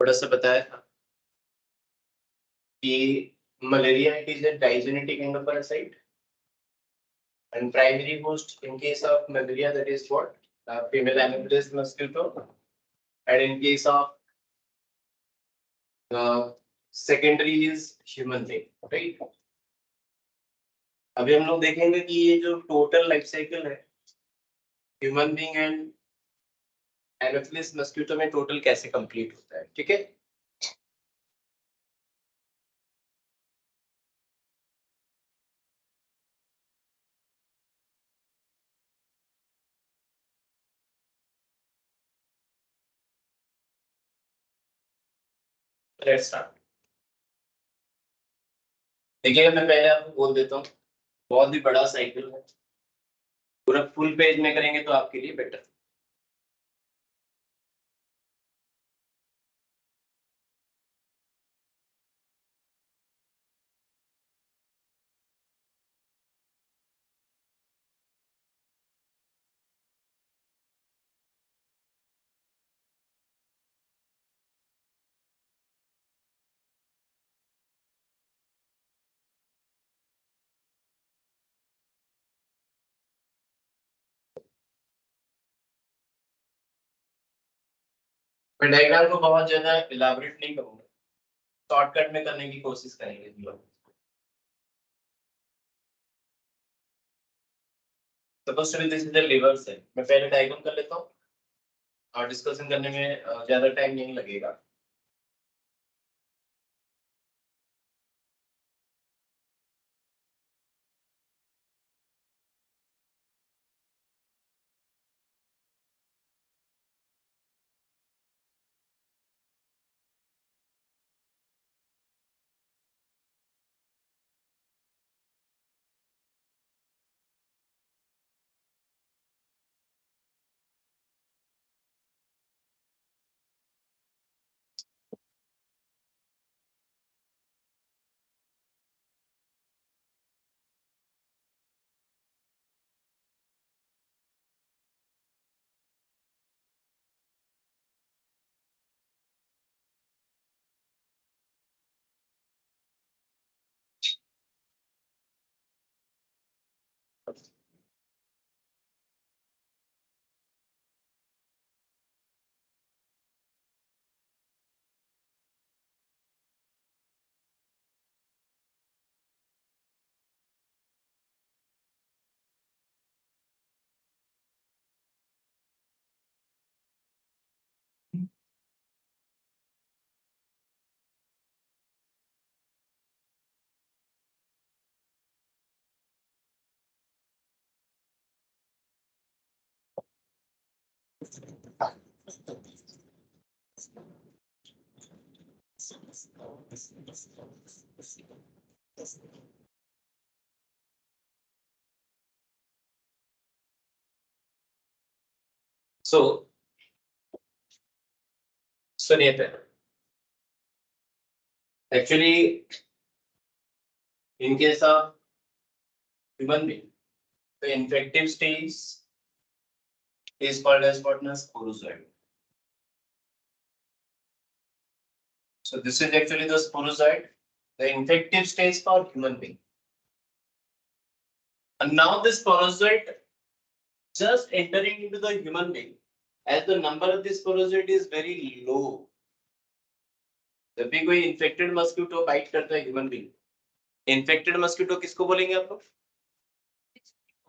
थोड़ा सा बताया था कि malaria it is a digenetic endoparasite and primary host in case of malaria that is what female anopheles mosquito and in case of secondary is human being, right? अभी हम लोग देखेंगे कि ये जो टोटल लाइफ साइकिल है human being and Anopheles mosquito में total कैसे कंप्लीट होता है, ठीक है? Let's start. देखिए मैं पहले आपको बोल देता हूँ, बहुत ही बड़ा साइकिल है, पूरा फुल पेज में करेंगे तो आपके लिए बेटर। मैं डायग्राम को बहुत ज्यादा इलाबोरेट नहीं करूंगा, शॉर्टकट में करने की कोशिश करेंगे हम लोग। Suppose to be this is the liver cell. मैं पहले डायग्राम कर लेता हूँ और डिस्कशन करने में ज्यादा टाइम नहीं लगेगा। सो सुनिए पहले, actually in case of human being the infective stage is called as what? Sporozoid. So this is actually the sporozoid, the infective stage for human being. And now this sporozoid just entering into the human being, as the number of this sporozoid is very low. जब भी कोई infected mosquito bite करता है human being, infected mosquito किसको बोलेंगे आप लोग?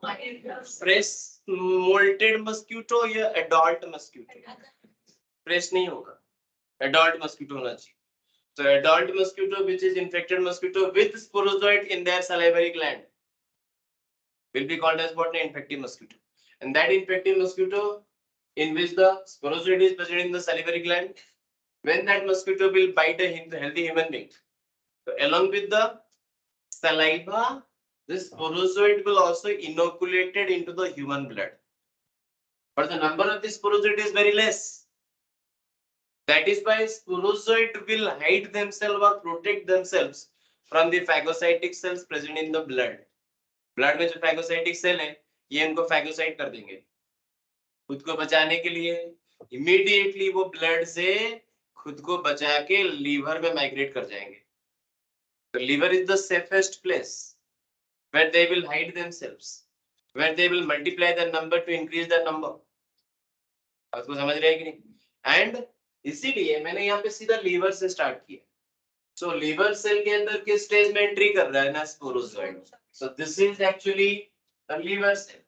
Fresh molted mosquito या एडल्ट मस्क्यूटो? फ्रेश नहीं होगा, एडल्ट मस्क्यूटो होना चाहिए। So adult mosquito which is infected mosquito with sporozoid in their salivary gland will be called as what? Infective mosquito. And that infective mosquito in which the sporozoid is present in the salivary gland, when that mosquito will bite a healthy human being, so along with the saliva, this sporozoid will also inoculated into the human blood. But the number of this sporozoid is very less. That is why sporozoid will hide themselves or protect themselves from the phagocytic cells present in the blood. Blood में जो phagocytic cell है, ये इनको phagocyte कर देंगे। खुद को बचाने के लिए immediately वो blood से खुद को बचा के लीवर में माइग्रेट कर जाएंगे। तो liver is the safest place where they will hide themselves, where they will multiply their number to increase their number। आपको समझ रहे हैं कि नहीं? एंड इसीलिए मैंने यहाँ पे सीधा लीवर से स्टार्ट किया। सो लीवर सेल के अंदर किस स्टेज में एंट्री कर रहा है ना, sporozoid. So this is actually the liver cell.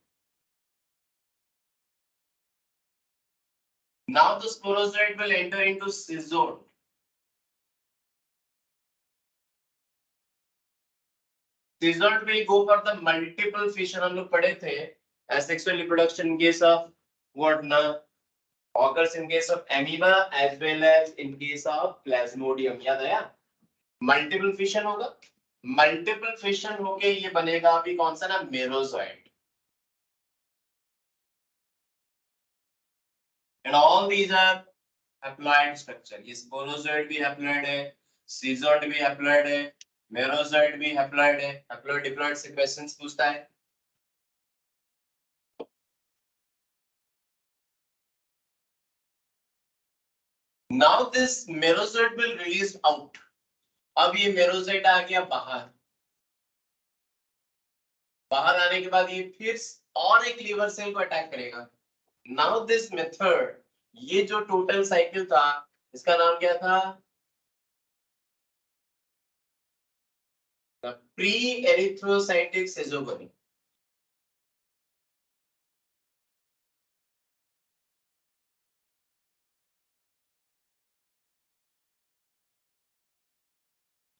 Now the sporozoid will enter into cyzode। Cyzode will go for the multiple fission। हम लोग पढ़े थे asexual reproduction in case of what ना, occurs in case of amoeba as well as in case of plasmodium। याद आया? Multiple fission होगा, multiple fission होके ये बनेगा अभी कौन सा ना, मेरोजोइड। And all these are haploid structure। ये स्पोरोजोइड भी हैप्लॉइड है, सीजोइड भी हैप्लॉइड है, मेरोजोइड भी हैप्लॉइड है। हैप्लॉइड डिप्लॉइड से क्वेश्चंस पूछता है। Now this merozoid will release out। अब ये मेरोजोइड आ गया बाहर। बाहर आने के बाद ये फिर और एक लीवर सेल को अटैक करेगा। नाउ दिस मेथड, ये जो टोटल साइकिल था इसका नाम क्या था, प्री एरिथ्रोसाइटिक सिजोगोनी।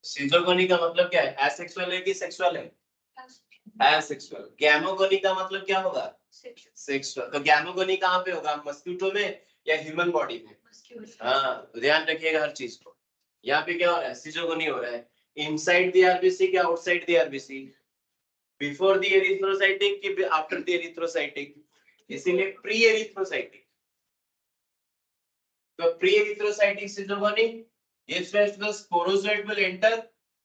सिजोगोनी का मतलब क्या है, एसेक्सुअल है कि सेक्सुअल है? एसेक्सुअल। गैमोगोनी का मतलब क्या होगा, सेक्सुअल। तो गैमोगोनी कहाँ पे होगा, मस्क्यूटो में या ह्यूमन बॉडी में? हाँ, ध्यान रखिएगा हर चीज को। यहाँ पे क्या हो रहा है, सिजोगोनी हो रहा है इनसाइड द आरबीसी क्या outside the RBC, before the erythrocytic कि आफ्टर द एरिथ्रोसाइटिक, इसीलिए प्री एरिथ्रोसाइटिक। तो pre erythrocytic schizogony gives rise to the sporozoid will enter,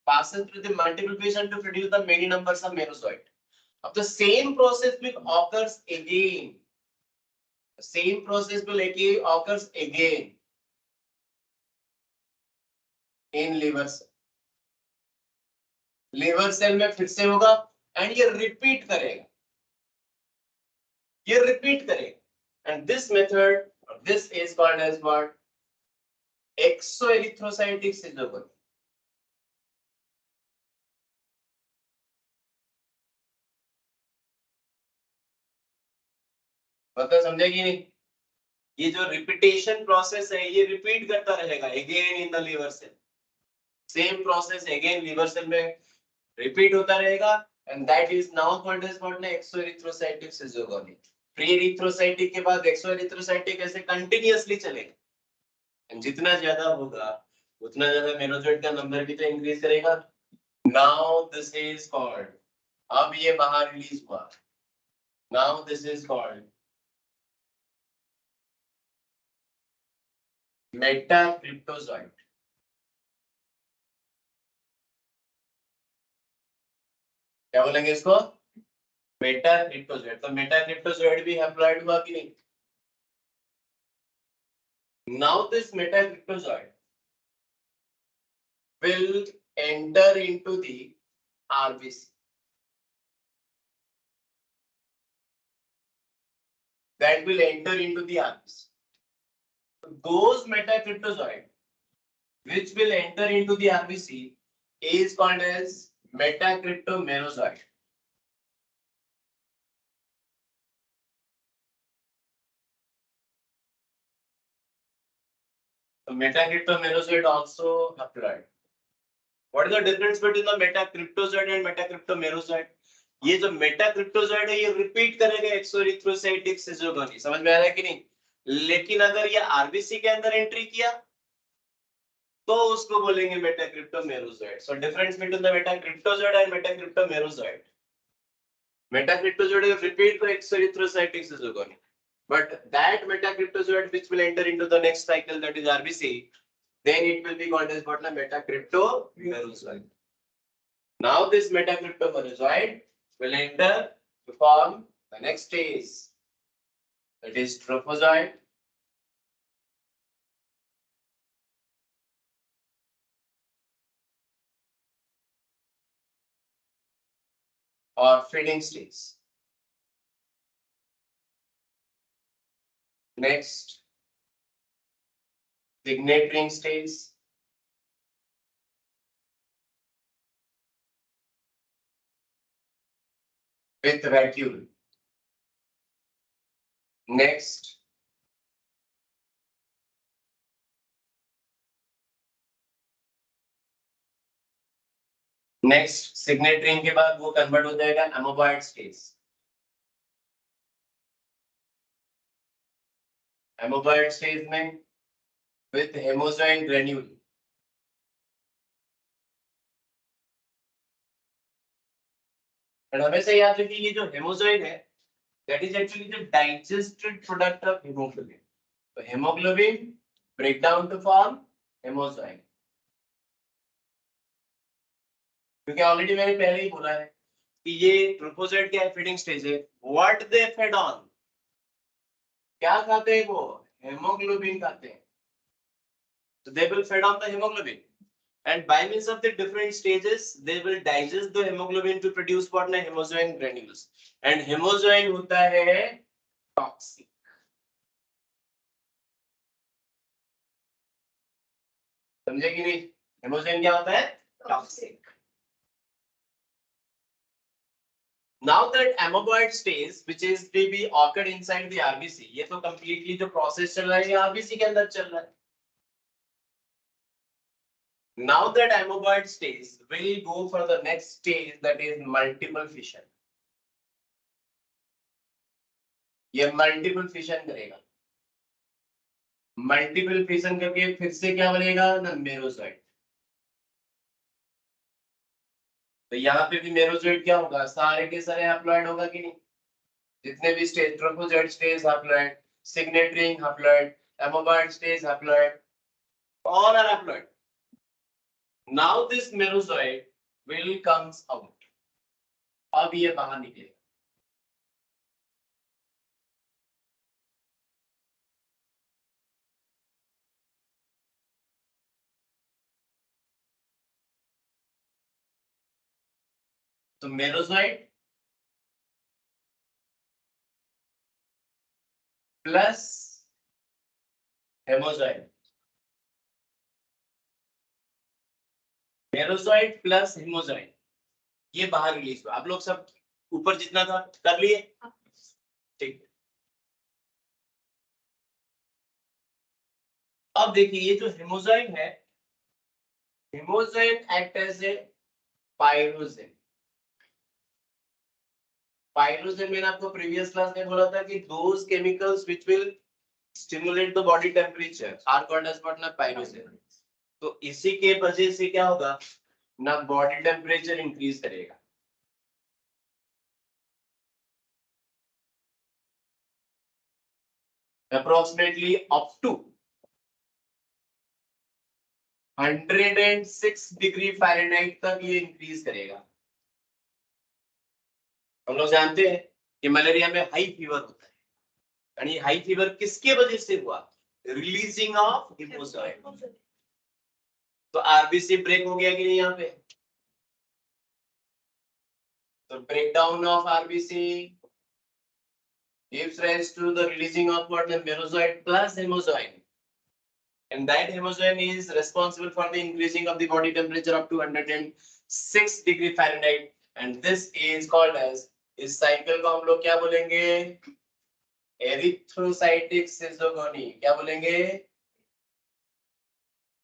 passes through the multiple fission to produce the many numbers of merozoid। अब the same process will occurs again, the same process will occurs again in liver cell। liver cell में फिर से होगा and ये repeat करेगा, ये repeat करेगा। and this method, this is called as what, exoerythrocytic सिजोगोनी। मतलब समझेगी नहीं? ये जो रिपीटेशन प्रोसेस है ये रिपीट करता रहेगा again in the liver cell. Same process again liver cell में रिपीट होता रहेगा and that is now called as what ना, एक्सोएरिथ्रोसाइटिक सिजोगोनी। प्री एरिथ्रोसाइटिक के बाद एक्सोएरिथ्रोसाइटिक ऐसे कंटीन्यूअसली चलेगा। जितना ज्यादा होगा उतना ज्यादा मेरोजोइड का नंबर भी तो इंक्रीज करेगा। नाउ दिस इज कॉल्ड, अब ये बाहर रिलीज हुआ, नाउ दिस इज कॉल्ड मेटाक्रिप्टोजोइड। क्या बोलेंगे इसको, मेटाक्रिप्टोजोइड। तो मेटाक्रिप्टोजोइड भी हैप्लॉइड हुआ कि नहीं? Now this metacryptozoid will enter into the RBC। that will enter into the RBC। those metacryptozoid which will enter into the RBC is called as metacryptomerozoid। so metacryptomerozoid also haploid। what is the difference between the metacryptozoid and metacryptomerozoid? ये जो मेटाक्रिप्टोजोइड है ये repeat करेगा एक्सोएरिथ्रोसाइटिक सिजोगोनी। समझ में आ रहा है कि नहीं? लेकिन अगर ये आरबीसी के अंदर एंट्री किया तो उसको बोलेंगे metacryptomerozoid. So difference between the metacryptozoid and metacryptomerozoid, metacryptozoid repeat to exoerythrocytic schizogony, but that metacryptozoid which will enter into the next cycle, that is RBC, then it will be called as what, metacryptomerozoid। now this metacryptomerozoid will enter to form the next stage, that is trophozoid। और feeding stage. Next signet ring stage, with vacuole. Next, signet ring के बाद वो convert हो जाएगा amoeboid stage. Amoeboid stage में with haemozoin granule. हमेशा याद रखिए ये जो हेमोजोइन है that is actually the digested product of haemoglobin. तो haemoglobin break down to form haemozoin. क्योंकि ऑलरेडी मैंने पहले ही बोला है कि ये ट्रोफोसाइट क्या फीडिंग स्टेज है। व्हाट दे फेड ऑन, क्या खाते हैं वो, हेमोग्लोबिन खाते हैं। So they will feed on the hemoglobin, and by means of the different stages, they will digest the hemoglobin to produce what na hemozoin granules. And hemozoin होता है toxic. समझे कि नहीं? हेमोजोइन क्या होता है? Toxic. Now that amoeboid stage, which is to be occurred inside the RBC, ये तो completely जो process चल रहा है ये RBC के अंदर चल रहा है. Now that amoeboid stage will go for the next stage, that is multiple fission. ये multiple fission करेगा. मल्टीपल फिशन करके फिर से क्या बनेगा ना मेरोजोइट। तो यहाँ पे भी मेरोजोइट क्या होगा, सारे के सारे हैप्लॉइड होगा कि नहीं, जितने भी stage trophozoite stage haploid, signet ring haploid, amoeboid stage haploid, all are haploid. Now this merozoite will comes out. अब ये बाहर निकलेगा। तो मेरोजोइट प्लस हेमोजोइट, मेरोजोइट प्लस हेमोजोइट, ये बाहर रिलीज हुआ। आप लोग सब ऊपर जितना था कर लिए, ठीक। अब देखिए ये जो हेमोजोइन है, hemozoin act as a pyrogen. Pyrogen मैंने आपको प्रीवियस क्लास में बोला था कि those chemicals which will stimulate the body temperature are called as what ना पायरोजेन। तो इसी के वजह से क्या होगा ना, बॉडी टेम्परेचर इंक्रीज करेगा। Approximately up to 106 degree Fahrenheit तक ये इंक्रीज करेगा। हम लोग जानते हैं कि मलेरिया में हाई फीवर होता है, यानी हाई फीवर किसके वजह से हुआ, रिलीजिंग ऑफ हेमोजोइन। तो आरबीसी ब्रेक हो गया कि नहीं यहाँ पे, तो breakdown of RBC gives rise to the releasing of what the merozoite plus hemozoin, and that hemozoin is responsible for the increasing of the body temperature up to 106 degree Fahrenheit, and this is called as, इस cycle को हम लोग क्या बोलेंगे, erythrocytic सिजोगोनी। क्या बोलेंगे,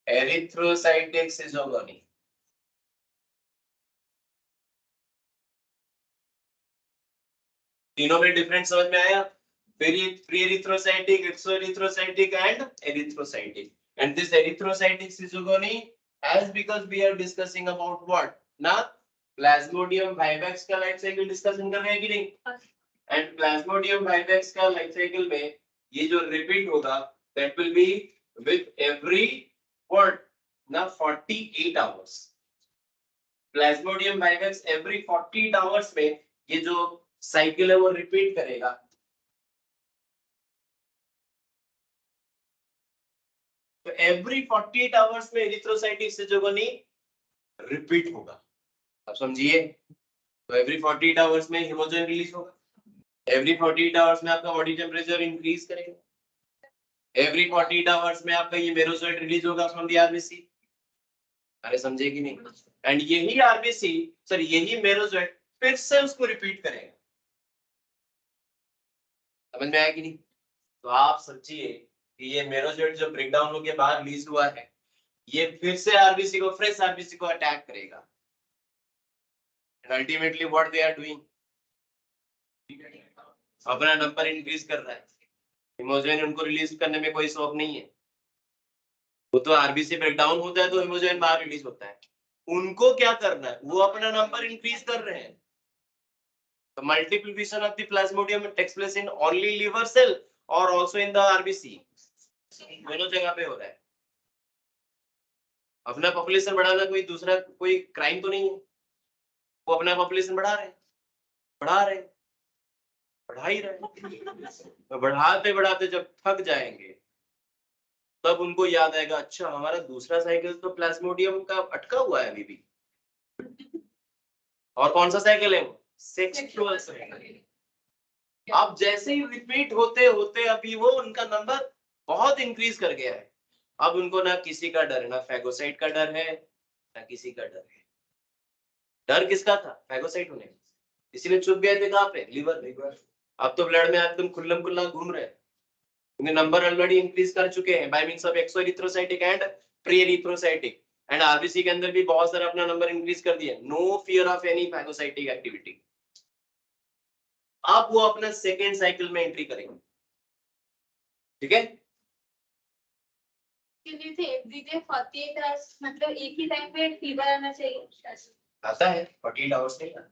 erythrocytic सिजोगोनी। तीनों में डिफरेंस समझ में आया, free erythrocytic, exoerythrocytic and erythrocytic, and this erythrocytic syzogony, as because we are discussing about what ना, Plasmodium vivax का लाइफ साइकिल डिस्कशन कर रहे हैं कि नहीं, and Plasmodium vivax का लाइफ साइकिल में ये जो रिपीट होगा that will be with every what ना 48 hours। Plasmodium vivax every 48 hours में ये जो साइकिल है वो रिपीट करेगा। तो एवरी 48 आवर्स में एरिथ्रोसाइटिक सिजोगोनी रिपीट होगा। अब समझिए, तो एवरी 48 आवर्स में हीमोजन रिलीज होगा, एवरी 48 आवर्स में आपका बॉडी टेम्परेचर इंक्रीज करेगा, एवरी 48 आवर्स में आपका ये मेरोजोइट रिलीज होगा फ्रॉम द आरबीसी। अरे समझे कि नहीं? एंड यही आरबीसी सर यही मेरोजोइट फिर से उसको रिपीट करेगा। समझ में आया कि नहीं? तो आप समझिए कि ये मेरोजोइट जो ब्रेकडाउन होके बाहर रिलीज हुआ है ये फिर से आरबीसी को फ्रेश आरबीसी को अटैक करेगा and ultimately what they are doing अपना नंबर इंक्रीज कर रहा है। हीमोजोइन उनको रिलीज करने में कोई शौक नहीं है, वो तो आरबीसी ब्रेकडाउन होता है तो हीमोजोइन बाहर रिलीज होता है, उनको क्या करना है वो अपना नंबर इंक्रीज कर रहे हैं। The multiplication of the plasmodium takes place in only liver cell or also in the RBC. दोनों जगह पे हो रहा है। अपना पॉपुलेशन बढ़ाना कोई दूसरा कोई क्राइम तो नहीं है, वो अपना पॉपुलेशन बढ़ा रहे हैं, बढ़ा रहे हैं, बढ़ा ही रहे हैं। तो बढ़ाते बढ़ाते जब थक जाएंगे तब उनको याद आएगा अच्छा हमारा दूसरा साइकिल तो प्लाज्मोडियम का अटका हुआ है अभी भी। और कौन सा साइकिल है वो? Sexual cycle. अब जैसे ही रिपीट होते होते अभी वो उनका नंबर बहुत इंक्रीज कर गया है। अब उनको ना किसी का डर है, ना फैगोसाइट का डर है ना किसी का डर है। डर किसका था? फैगोसाइट होने का, इसीलिए चुप गए थे कहाँ पे? लिवर। अब तो ब्लड में एकदम खुल्लम खुल्ला घूम रहे हैं, क्योंकि नंबर ऑलरेडी इंक्रीज कर चुके हैं by means of exoerythrocytic and pre erythrocytic and RBC के अंदर भी बहुत सारा अपना नंबर इंक्रीज कर दिया। No fear of any phagocytic activity. अब वो अपना सेकेंड साइकिल में एंट्री करेंगे, ठीक है? एवरीडे 48 आवर्स मतलब एक ही टाइम पे फीवर आना चाहिए? आता है 48 आवर्स नहीं आता।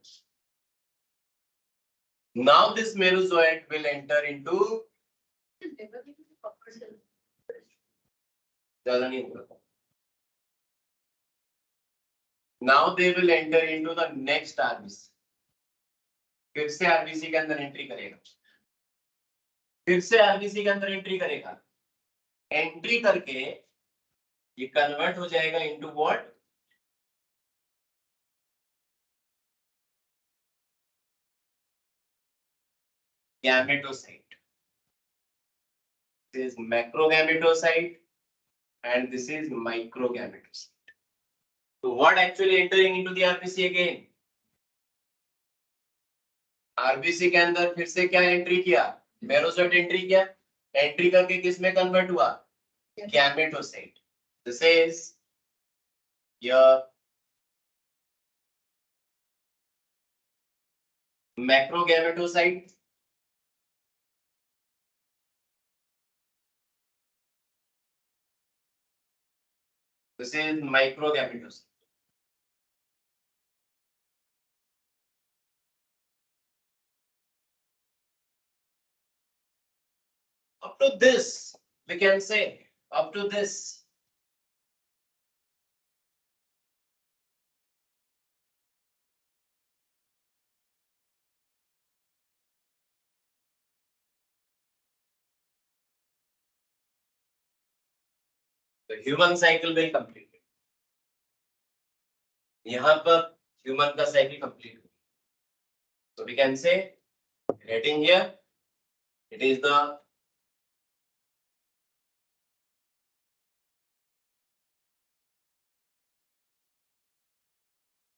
Now this merozoite will enter into ज़्यादा नहीं होगा। Now they will enter into the next RBC. फिर से आरबीसी के अंदर एंट्री करेगा, फिर से आरबीसी के अंदर एंट्री करेगा, एंट्री करके ये कन्वर्ट हो जाएगा into what? Gametocyte. This is macrogametocyte and this is microgametocyte. So what actually entering into the RBC again? RBC के अंदर फिर से क्या एंट्री किया? मेरोजोइट एंट्री किया, एंट्री करके किस में कन्वर्ट हुआ? Gametocyte. This is your macrogametocyte, this is microgametocyte. Up to this, we can say, up to this. The human cycle will complete. यहाँ पर human का cycle complete. So we can say, writing here, it is the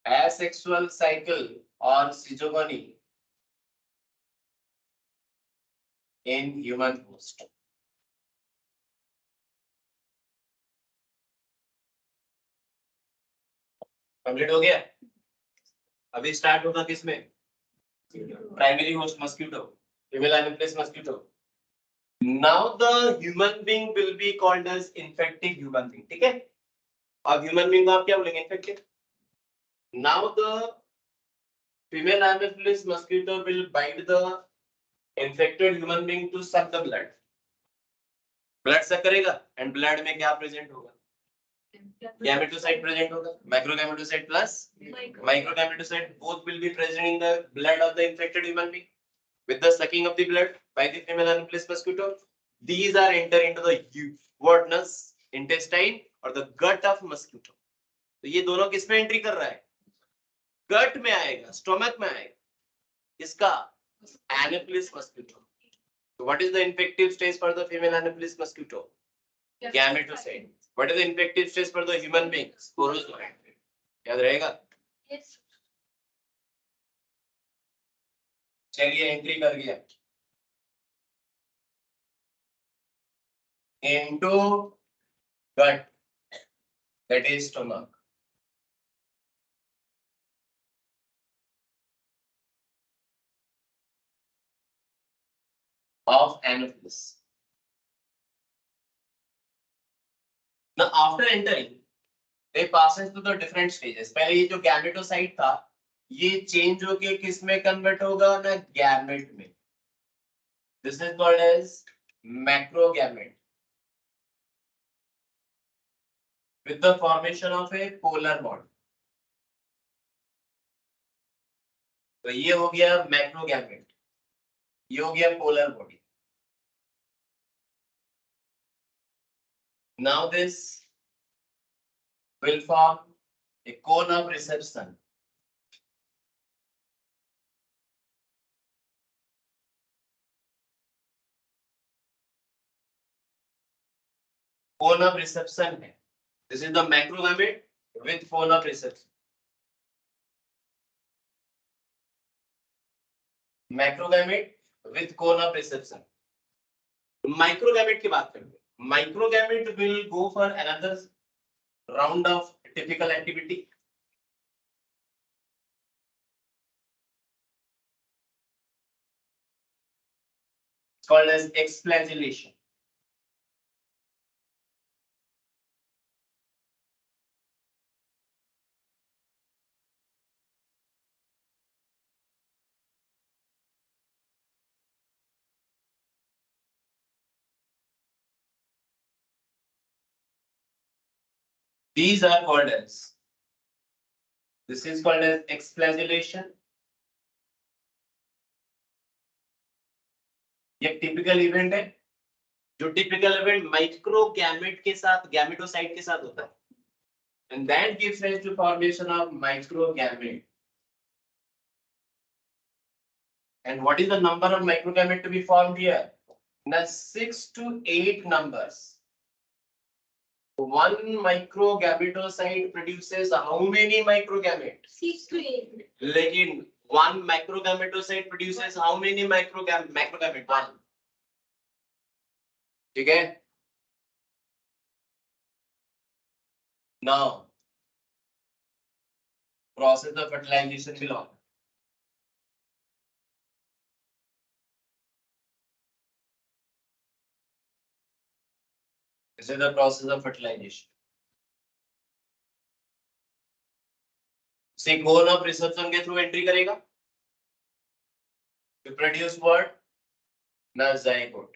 asexual cycle or schizophrenia in human host. Complete हो गया? अभी start होगा किसमें? Primary host mosquito, female Anopheles mosquito. Now the human being will be called as infective human being, ठीक है? अब human being को आप क्या बोलेंगे? Infective. Now the female anopheles mosquito will bite the infected human being to suck the blood. Blood suck करेगा and blood में क्या present होगा? Gametocyte present होगा, macrogametocyte plus microgametocyte, both will be present in the blood of the infected human being. With the sucking of the blood by the female anopheles mosquito, these are enter into the whatness intestine or the gut of mosquito. तो ये दोनों किस में entry कर रहा है? गट में आएगा, स्टोमक में आएगा, इसका Anopheles mosquito. So what is the infective stage for the female Anopheles mosquito? Gametocyte. What is the infective stage for the human being? Sporozoite. याद रहेगा? Yes. चलिए एंट्री कर गया. Into gut, that is stomach. Of Anopheles. Now after entering, they passes through the different stages. पहले ये जो gametocyte था, ये चेंज होके किस में कन्वर्ट होगा ना, गैमेट में. This is called as macrogamete. With the formation of a polar bond. तो ये हो गया मैक्रोगैमेट, ये हो गया polar body. Now this will form a cone of reception. Cone of reception है. This is the macrogamete with cone of reception. Macrogamete with cone of reception. Microgamete की बात करेंगे. Microgamete will go for another round of typical activity. It's called as exflagellation. These are called as, this is called as exflagellation. ये typical event है. जो typical event माइक्रोगैमेट के साथ, gametocyte के साथ होता है. And that gives rise to formation of microgamete. And what is the number of microgamete to be formed here? Now 6 to 8 numbers. One microgametocyte produces how many microgamete? 6 to 8. लेकिन one microgametocyte produces how many macrogamete? One. ठीक है? Now, process of fertilization will on. This is the process of fertilization. से cone of reception के through entry करेगा. To produce what? ना zygote.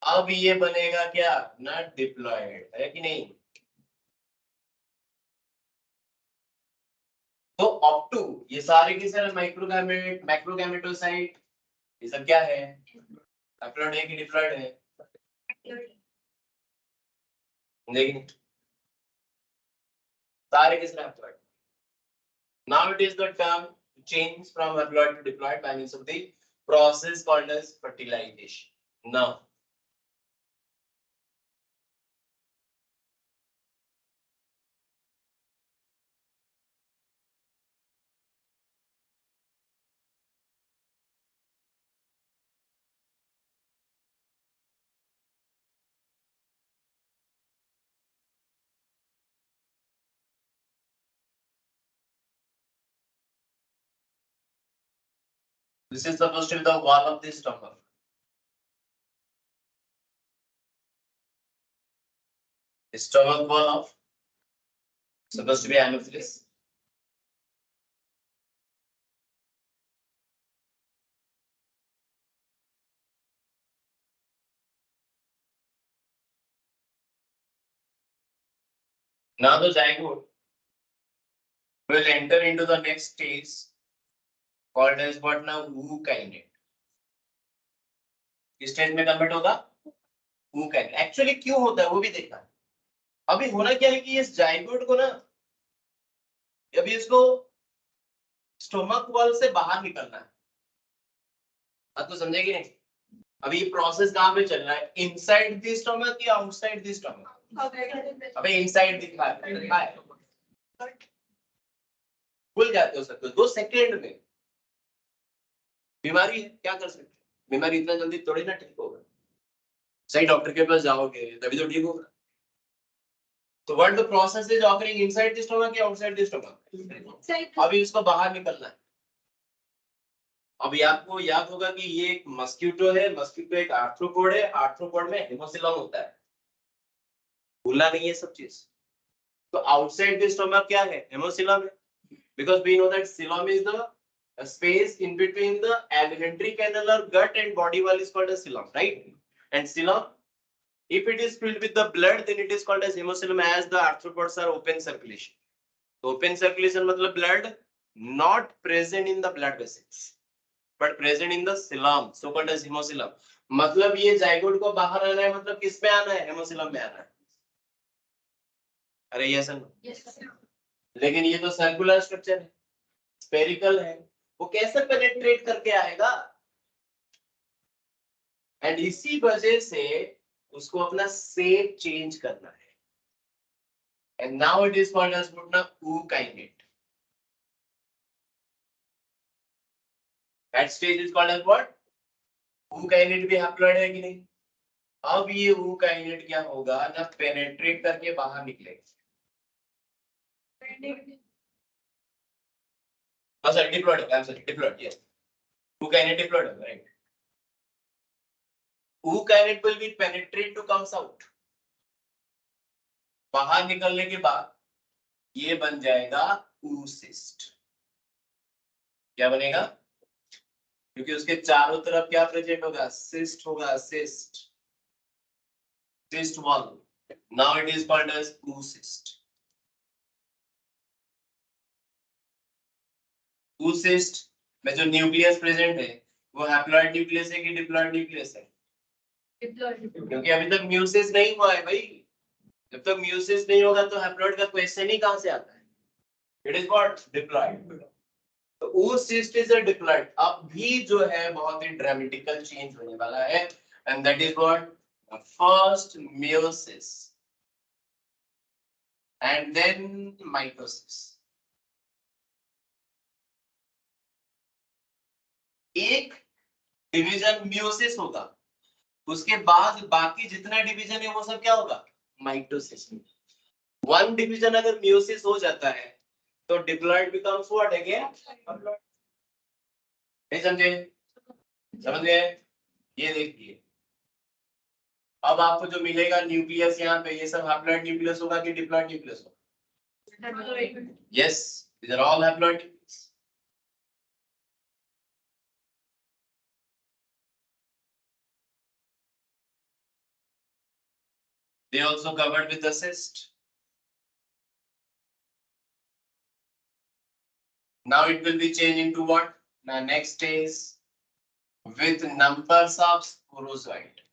अब ये बनेगा क्या? ना डिप्लॉयड, है कि नहीं? तो अप टू ये सारे के सारे माइक्रोगैमेट, मैक्रोगैमेटोसाइट, ये सब क्या है? हैप्लॉइड है कि डिप्लॉयड है? लेकिन सारे के सारे haploid. Now it is the term change from haploid to diploid by means of the process called as fertilization. Now, this is supposed to be the wall of the stomach. The stomach wall of supposed to be Anopheles. Now the zygote will enter into the next stage called as what now? Ookinete. किस stage में convert होगा? ookinete. Actually क्यों होता है वो भी देखा. अभी होना क्या है कि इस जाइगोट को ना अभी इसको स्टोमक वॉल से बाहर निकलना है, आपको समझेगी नहीं? अभी ये प्रोसेस कहाँ पे चल रहा है, इनसाइड द स्टोमक या आउटसाइड द स्टोमक? अबे इनसाइड दिखा है, भूल जाते हो सब कुछ 2 सेकेंड में। बीमारी है, क्या कर सकते हैं, बीमारी इतना जल्दी थोड़ी ना ठीक होगा, सही डॉक्टर के पास जाओगे तभी तो ठीक होगा। तो what the process is occurring inside the stomach या आउटसाइड द स्टोमक? अभी इसको बाहर निकलना है। अभी आपको याद होगा कि ये एक मस्क्यूटो है, मस्क्यूटो एक आर्थ्रोपोड है, आर्थ्रोपोड में हेमोसिलम होता है, भूलना नहीं है सब चीज। तो आउटसाइड द स्टोमक क्या है, हेमोसिलम है, because we know that xylem is the space in between the alimentary canal or gut and body wall is called as xylem, right? And xylem, if it is filled with the blood, then it is called as hemocoelom, as the arthropods are open circulation. Open circulation मतलब blood not present in the blood vessels, but present in the xylem, so called as hemocoelom. मतलब ये zygote को बाहर आना है, मतलब किस में आना है, हेमोसिलम में आना है। अरे यस सर, लेकिन ये तो सर्कुलर स्ट्रक्चर है, स्फेरिकल है, वो कैसे पेनिट्रेट करके आएगा? एंड इसी वजह से उसको अपना शेप चेंज करना है, and now it is called as ookinete. That stage is called as what? ookinete भी haploid है कि नहीं? अब ये ookinete क्या होगा ना, पेनिट्रेट करके बाहर निकलेगा। सर डिप्लॉयड है, I'm sorry, diploid, yes. ookinete diploid है, right? ookinete will be penetrate to comes out. बाहर निकलने के बाद ये बन जाएगा oocyst। क्या बनेगा? क्योंकि उसके चारों तरफ क्या प्रेजेंट होगा, सिस्ट होगा, cyst wall. Now it is called as oocyst. oocyst में जो न्यूक्लियस प्रेजेंट है वो हैप्लॉइड न्यूक्लियस है कि डिप्लॉइड न्यूक्लियस है? क्योंकि अभी तक म्यूसिस नहीं हुआ है भाई, जब तक म्यूसिस नहीं होगा तो हैप्लॉइड का क्वेश्चन ही कहां से आता है? It is what, diploid. तो oocyst इज अ डिप्लॉइड। अब भी जो है बहुत ही ड्रामेटिकल चेंज होने वाला है, and that is what, first meiosis and then mitosis. एक डिवीजन म्यूसिस होगा, उसके बाद बाकी जितना डिवीजन है वो सब क्या होगा, माइटोसिस। वन डिवीजन अगर म्यूसिस हो जाता है तो डिप्लॉइड बिकम्स व्हाट अगेन, नहीं समझे? समझ गए? ये देखिए, अब आपको जो मिलेगा न्यूक्लियस यहाँ पे, ये सब हैप्लॉइड न्यूक्लियस होगा कि डिप्लॉइड न्यूक्लियस होगा? Yes, these are all haploid nucleus. They also covered with the cyst. Now it will be changing to what? Now next is with numbers of sporozoid.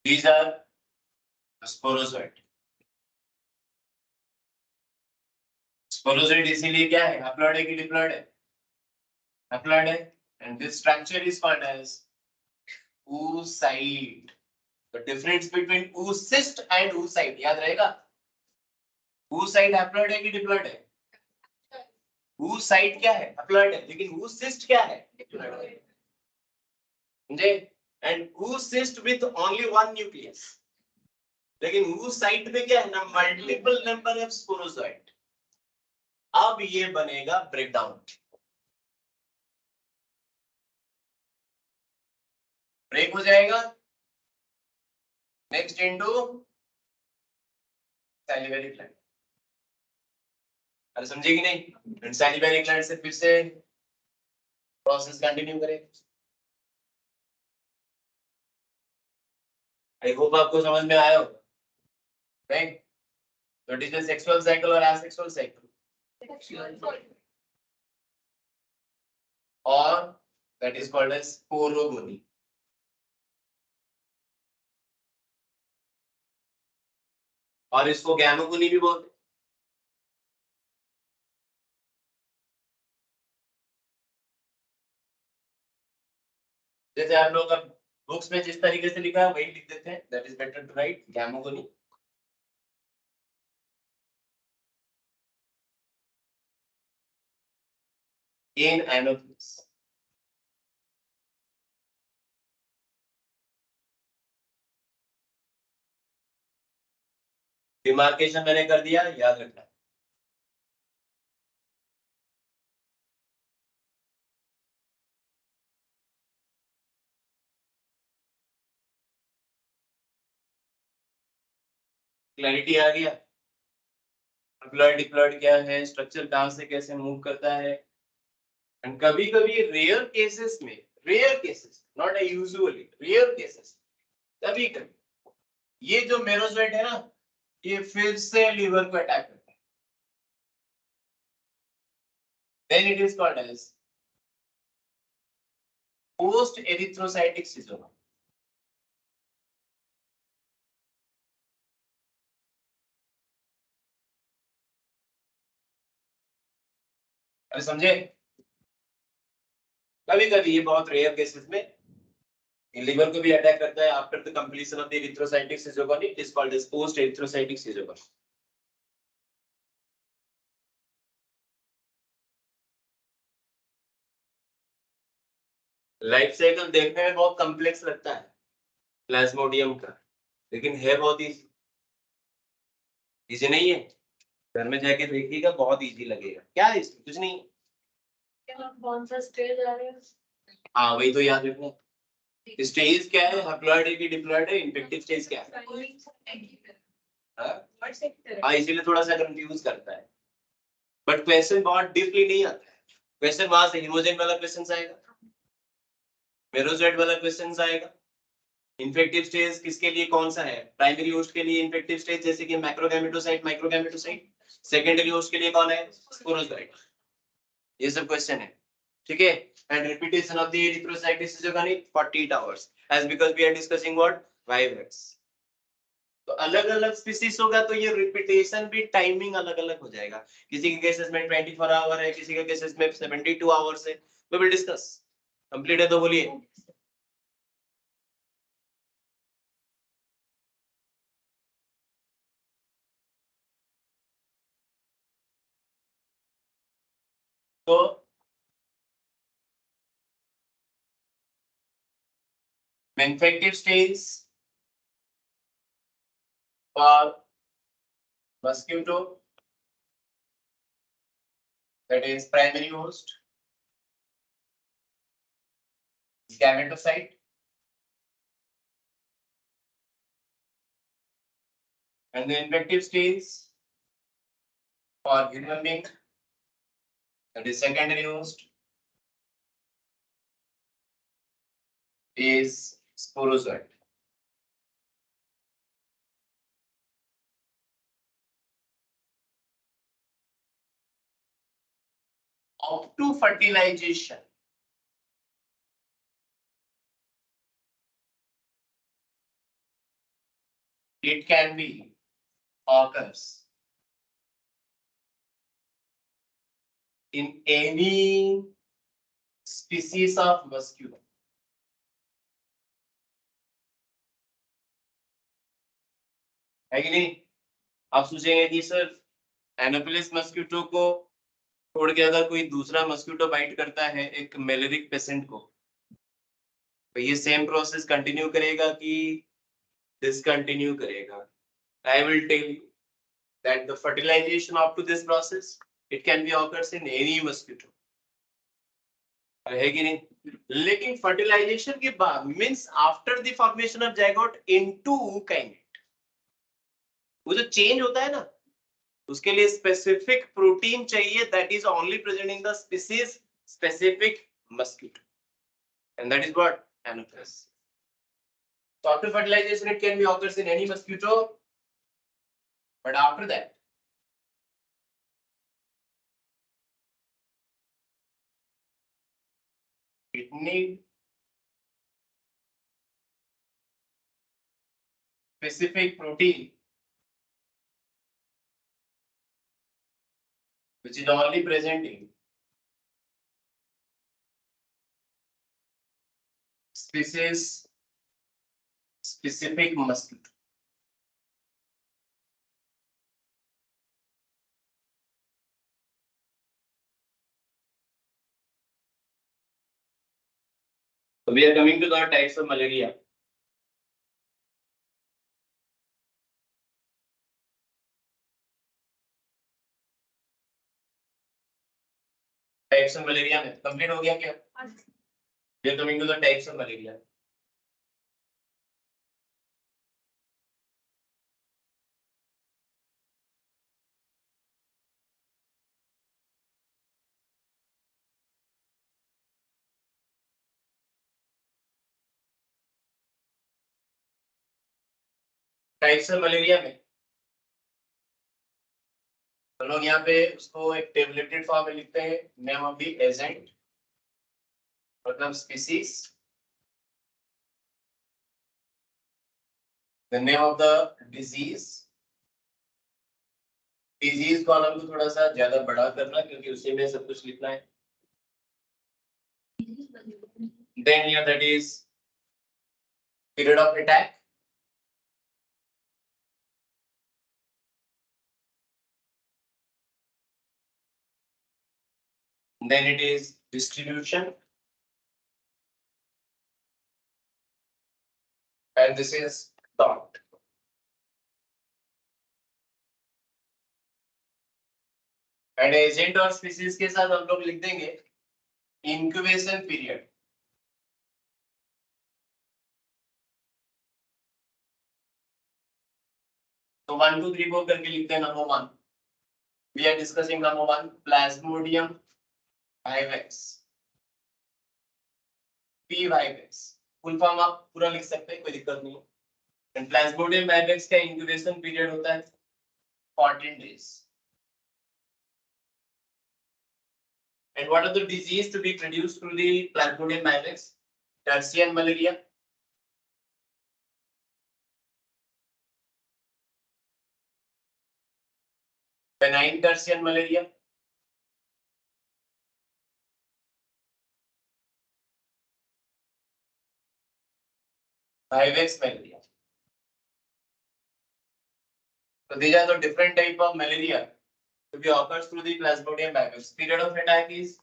These are sporozoid. Sporozoid इसीलिए क्या है, haploid है कि diploid है? Haploid है, and this structure is called as oocyte. The difference between oocyst and oocyte याद रहेगा? oocyte haploid है कि diploid है? oocyte क्या है, haploid है, लेकिन oocyst क्या है, diploid है। समझे? And oocyst with only one nucleus. लेकिन oocyte में क्या है ना, मल्टीपल नंबर ऑफ स्पोरोजॉइड। अब ये बनेगा ब्रेकडाउन, ब्रेक हो जाएगा, नेक्स्ट इनटू सैलिवरी ग्लैंड। अरे समझे कि नहीं? सैलिवरी ग्लैंड से फिर से प्रोसेस कंटिन्यू करें। आई होप आपको समझ में आया होगा, राइट? तो इट इज सेक्सुअल साइकिल और asexual cycle. or that is called as porogony. और इसको गैमोगोनी भी बोलते हैं। जैसे आप लोग अब बुक्स में जिस तरीके से लिखा है वही लिख देते हैं, that is better to write gamogony. In Anopheles demarcation मैंने कर दिया, याद रखना। क्लैरिटी आ गया? डिप्लॉयड डिप्लॉयड क्या है, स्ट्रक्चर कहां से कैसे मूव करता है। एंड कभी कभी रेयर केसेस में, rare cases not a usually, rare cases कभी कभी ये जो मेरोजोइट है ना, ये फिर से लीवर को अटैक करता है। Then it is called as post erythrocytic syndrome. अरे समझे? कभी कभी ये बहुत रेयर केसेस में लिवर को भी अटैक करता है after the completion of the erythrocytic syndrome, it is called as post erythrocytic syndrome. Life cycle देखने में बहुत कॉम्प्लेक्स लगता है प्लाज्मोडियम का, लेकिन है बहुत इजी। इजी नहीं है, घर में जाके देखिएगा बहुत इजी लगेगा। क्या है इसमें? कुछ नहीं। कौन सा स्टेज आ रहा है? हाँ वही तो याद रखना। स्टेज क्या है, हैप्लॉइड है कि डिप्लॉइड है, इन्फेक्टिव स्टेज क्या है? हाँ इसीलिए थोड़ा सा कंफ्यूज करता है, बट क्वेश्चन बहुत डीपली नहीं आता है। क्वेश्चन वहां से हिमोजेन वाला क्वेश्चन आएगा, मेरोजोइट वाला क्वेश्चन आएगा। इन्फेक्टिव स्टेज किसके लिए कौन सा है? प्राइमरी होस्ट के लिए इन्फेक्टिव स्टेज जैसे कि मैक्रोगैमेटोसाइट, माइक्रोगैमेटोसाइट। सेकेंडरी होस्ट के लिए कौन है? स्पोरोजोइट। ये सब क्वेश्चन है, ठीक है। And repetition of the erythrocytic is 48 hours as because we are discussing what vivax। तो अलग अलग स्पीसीज होगा तो ये रिपीटेशन भी टाइमिंग अलग अलग हो जाएगा। किसी के केसेस में 24 आवर है, किसी के केसेस में 72 आवर्स है। तो विल डिस्कस। कंप्लीट है तो बोलिए। तो infective stage for mosquito, that is primary host, gametocyte, and the infective stage for human being, that is secondary host, is sporozoite. Up to fertilization, it can be occurs in any species of mosquito. है कि नहीं? आप सोचेंगे कि sir Anopheles mosquito को छोड़ के अगर कोई दूसरा मस्किटो बाइट करता है एक मेलेरिक पेशेंट को, तो ये सेम प्रोसेस कंटिन्यू करेगा कि डिसकंटिन्यू करेगा? I will tell you that the fertilization up to this process, it can be occurs in any mosquito. है कि नहीं? लेकिन fertilization के बाद means after the formation of zygote into kinete, वो जो चेंज होता है ना, उसके लिए स्पेसिफिक प्रोटीन चाहिए that is only present in the species specific mosquito, and that is what Anopheles. So after fertilization, it can be occurs in any mosquito, but after that, It need specific protein which is only present in species specific mosquito. So we are coming to the types of malaria. Types of malaria में complete हो गया क्या? We are coming to the types of malaria. Types of malaria में तो लोग यहाँ पे उसको एक टेबलेटेड फॉर्म में लिखते हैं. नेम ऑफ द एजेंट मतलब species, the name of the disease. Disease column को थोड़ा सा ज्यादा बड़ा करना क्योंकि उसी में सब कुछ लिखना है. Then yeah, that is period of attack. Then it is distribution. And this is dot. And agent और स्पीसीज के साथ हम लोग लिख देंगे इंक्यूबेशन पीरियड. तो 1 2 3 4 करके लिखते हैं. Number 1 we are discussing number 1 Plasmodium vivax. P vivax full form आप पूरा लिख सकते हैं, कोई दिक्कत नहीं. एंड Plasmodium vivax का इंक्यूबेशन पीरियड होता है 14 days. And what are the disease to be produced through the Plasmodium vivax? Tertian malaria, benign tertian malaria, vivax malaria. So these are the different type of malaria to be occurs through the Plasmodium vivax. Period of attack is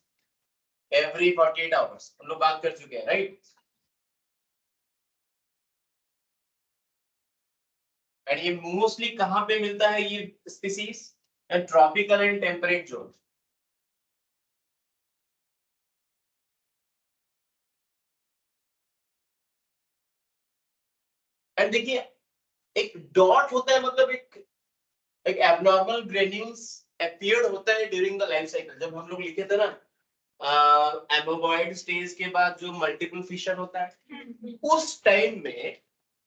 every 48 hours. हम लोग बात कर चुके हैं, right? And ये mostly कहाँ पे मिलता है ये species? Tropical and temperate zone. And देखिए एक डॉट होता है मतलब एक एबनॉर्मल ग्रेन्यूल्स अपीयर्ड होता है ड्यूरिंग द लाइफ साइकिल. जब हम लोग लिखे थे ना एमोबॉइड स्टेज के बाद जो मल्टीपल फिशन होता है उस टाइम में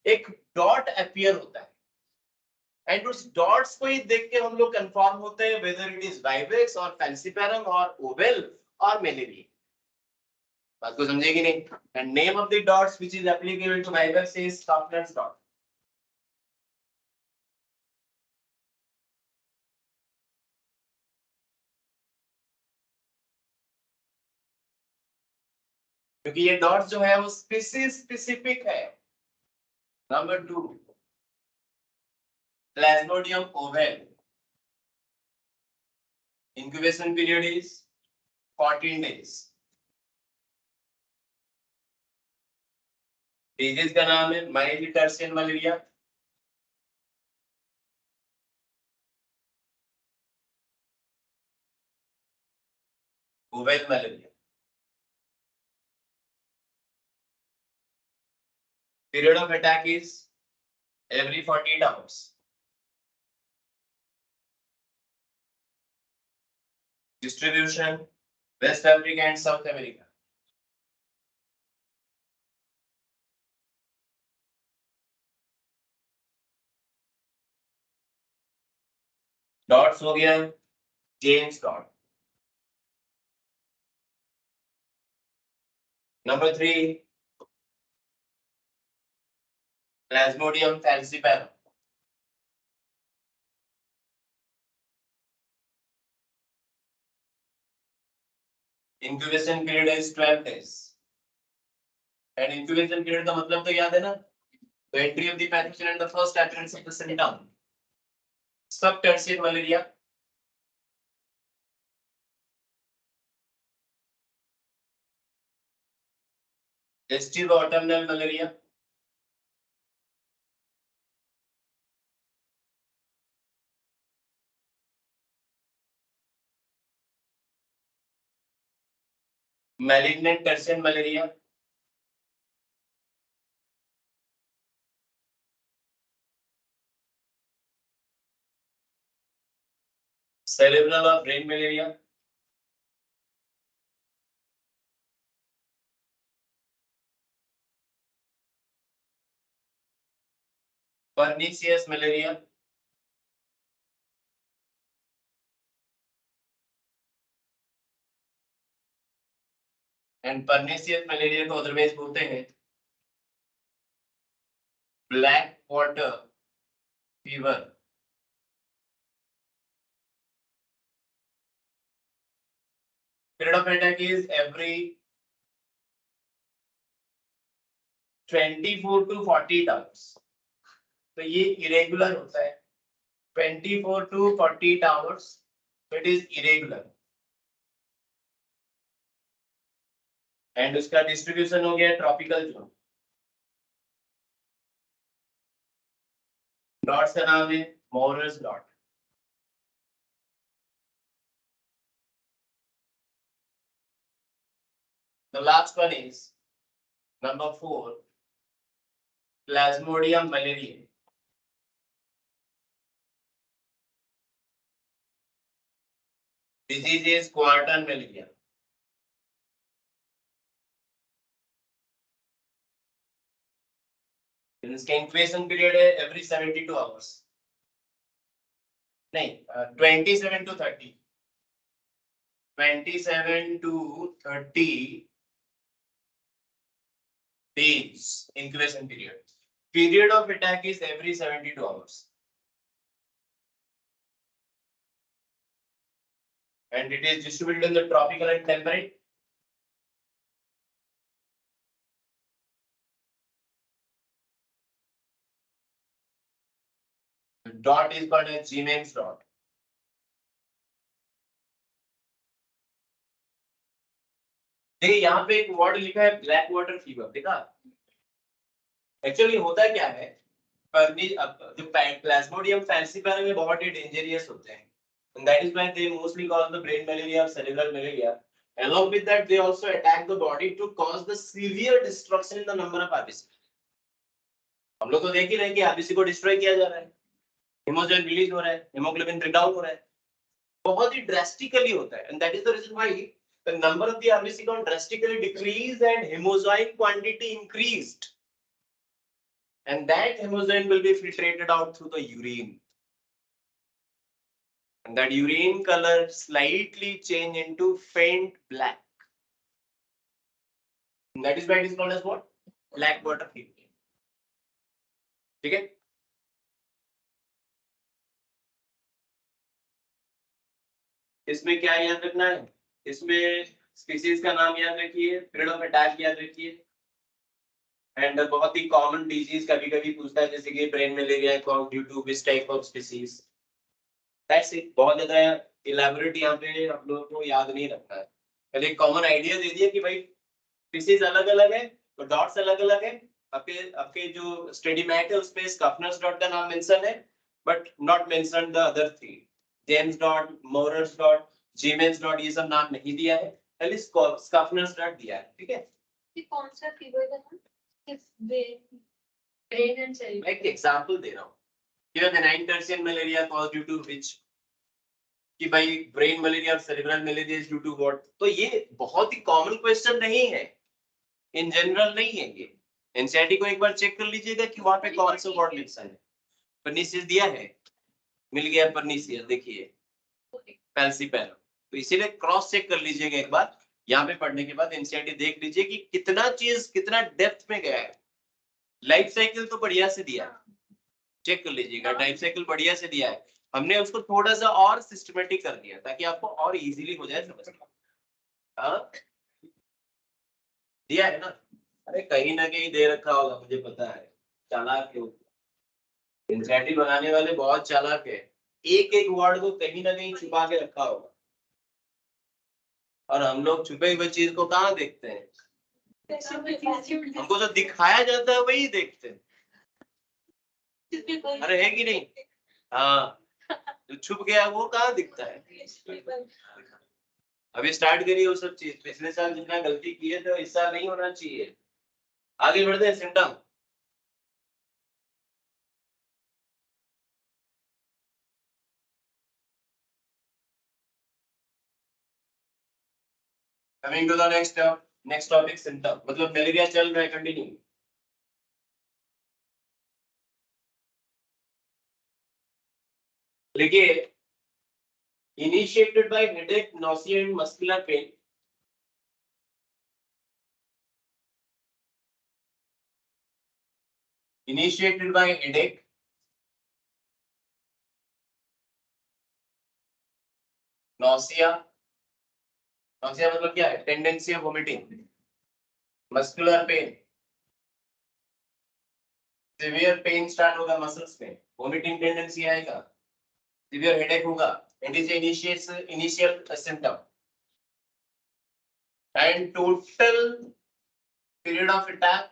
एक डॉट अपीयर होता है. एंड उस डॉट्स को ही देख के हम लोग कंफर्म होते हैं वेदर इट इज वाइवेक्स और फैंसीपेरम और ओवेल और मेलेरिया. बात को समझेगी नहीं. And name of the dots which is applicable to vivax is Stocknet's dot. क्योंकि ये डॉट्स जो है वो स्पीसीज स्पेसिफिक है. Number 2 Plasmodium ovale. Incubation period is 14 days. Disease का नाम है mild tertian malaria. Ovale malaria. Period of attack is every 48 hours. Distribution West Africa and South America. Dots हो गया James dot. Number 3, Plasmodium falciparum. Incubation period is 12 days. And incubation period का मतलब तो याद है ना? The entry of the pathogen and the first appearance of the symptom. Subtertiary malaria. Gestational malaria. Malignant tertiary malaria. Cerebral or brain malaria. Pernicious malaria. And pernicious malaria को otherwise बोलते हैं black water fever. Period of attack is every 24 to 48 hours. तो ये irregular होता है 24 to 48 hours. So it is irregular. And उसका distribution हो गया tropical zone. Dots का नाम है Maurer's dot. The last one is number 4, Plasmodium malariae. Disease is quartan malaria. इसका incubation period है every 72 hours. नहीं 27 to 30. 27 to 30 days incubation period. Period of attack is every 72 hours. And it is distributed in the tropical and temperate. The dot is called as G-Men's dot. देखिए यहाँ पे एक word लिखा है black water fever, देखा? Actually होता क्या है, जो प्लाज्मोडियम फैल्सिपारम में बहुत ही डेंजरियस होते हैं, and that is why they mostly cause the brain malaria or cerebral malaria. Along with that, they also attack the body to cause the severe destruction in the number of RBC. हम लोग तो देख ही रहे हैं कि RBC को destroy किया जा रहा है, हेमोजन रिलीज हो रहा है, हेमोग्लोबिन ब्रेक डाउन हो रहा है, बहुत ही ड्रास्टिकली होता है, and that is the reason why the number of the RBC count drastically decreased and hemoglobin quantity increased, and that hemoglobin will be filtrated out through the urine, and that urine color slightly change into faint black, and that is why it is called as what? Black water fever. ठीक है? इसमें क्या याद रखना है? इसमें species का नाम याद रखिए, पीरियड ऑफ अटैक याद रखिए, एंड बहुत ही कॉमन डिजीज कभी कभी पूछता है, जैसे कि brain malaria cause due to which type of species. That's it. बहुत ज्यादा इलैबोरेट यहाँ पे आप लोगों को याद नहीं रखना है, पहले एक कॉमन आइडिया दे दिया कि भाई स्पीसीज अलग अलग है, तो डॉट्स अलग अलग है. आपके जो स्टडी मैट है उसमें स्कफनर्स डॉट का नाम मेंशन है, but not mention the other three. James dot, Maurer's dot, Ziemann's dot, ये सब नाम नहीं दिया है, खाली स्कफनर्स डॉट दिया है. ठीक है? ये कौन सा फीवर का नाम? किस ब्रेन एंड सेल? मैं एक एग्जांपल दे रहा हूँ. Here benign tertiary malaria caused due to which? कि भाई ब्रेन मलेरिया और cerebral malaria is due to what? तो ये बहुत ही कॉमन क्वेश्चन नहीं है, इन जनरल नहीं है. ये एनसीईआरटी को एक बार चेक कर लीजिएगा कि वहां पे कौन सा वर्ड मेंशन है. परनीसियस दिया है, मिल गया परनीसियस, देखिए फैल्सिपैरम, तो इसीलिए क्रॉस चेक कर लीजिएगा एक बार यहाँ पे पढ़ने के बाद एनसीईआरटी देख लीजिए कि कितना चीज कितना डेप्थ में गया है। लाइफ साइकिल तो बढ़िया से दिया है, चेक कर लीजिएगा, लाइफ साइकिल बढ़िया से दिया है। हमने उसको थोड़ा सा और सिस्टमेटिक कर दिया ताकि आपको और इजीली हो जाए समझना। हाँ दिया है ना, अरे कहीं ना कहीं दे रखा होगा, मुझे पता है, चालाक है एनसीईआरटी बनाने वाले, बहुत चालाक है, एक एक वर्ड को कहीं ना कहीं छुपा के रखा होगा, और हम लोग छुपे हुए चीज को कहाँ देखते हैं, हमको जो दिखाया जाता है वही देखते हैं। अरे है कि नहीं? हाँ, जो छुप गया वो कहाँ दिखता है। अभी स्टार्ट करिए वो सब चीज, पिछले साल जितना गलती की है तो इस साल नहीं होना चाहिए। आगे बढ़ते हैं, symptom. Coming to the next topic, symptom, मतलब मलेरिया चल रहा है कंटिन्यू। देखिए, initiated by headache, nausea and muscular pain. Initiated by headache, nausea, nausea मतलब क्या है, tendency of vomiting, muscular pain, severe pain start होगा मसल्स में, वोमिटिंग टेंडेंसी आएगा, सिवियर हेडेक होगा, it is initial symptom, and total period of attack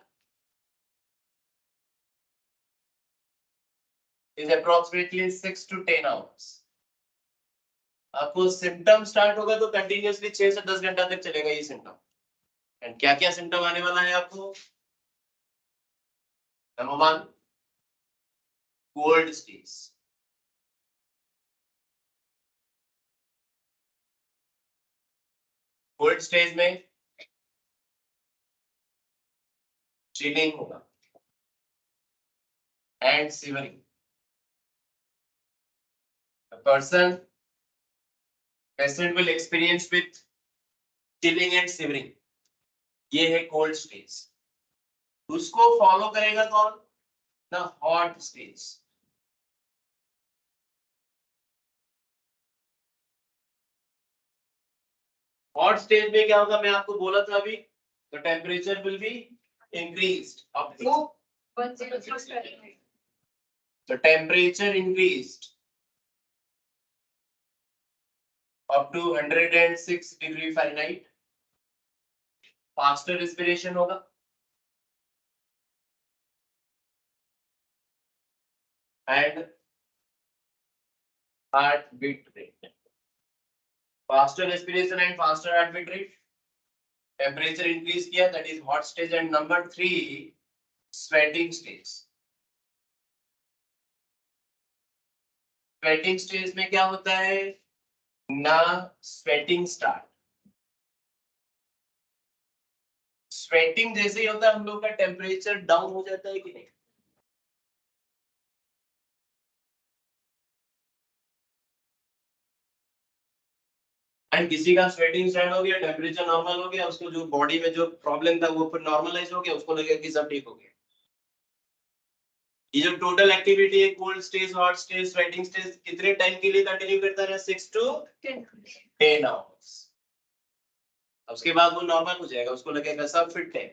is approximately 6 to 10 hours. आपको symptom start होगा तो कंटिन्यूअसली 6 से 10 घंटा तक चलेगा ये सिम्टम। एंड क्या क्या सिम्टम आने वाला है आपको? Number 1, cold stage, cold stage में चिलिंग होगा and shivering, patient will experience with chilling and shivering, ये है कोल्ड स्टेज। उसको फॉलो करेगा कौन? The hot stage. Hot stage में क्या होगा, मैं आपको बोला था अभी, the temperature will be increased up to 106. the temperature increased up to 106 degree Fahrenheit, faster respiration होगा, and heart beat rate, faster respiration and faster heart beat rate, temperature increase किया, that is hot stage, and number 3, sweating stage। Sweating stage में क्या होता है ना, sweating start, sweating जैसे ही होता है हम लोग का टेम्परेचर डाउन हो जाता है कि नहीं? एंड किसी का स्वेटिंग स्टार्ट हो गया, टेम्परेचर नॉर्मल हो गया, उसको जो बॉडी में जो प्रॉब्लम था वो फिर नॉर्मलाइज हो गया, उसको लगेगा कि सब ठीक हो गया। ये जो टोटल एक्टिविटी है, cold stage, hot stage, sweating stage, कितने टाइम के लिए कंटिन्यू करता है? 6 to 10 आवर्स। उसके बाद वो नॉर्मल हो जाएगा, उसको लगेगा सब फिट है,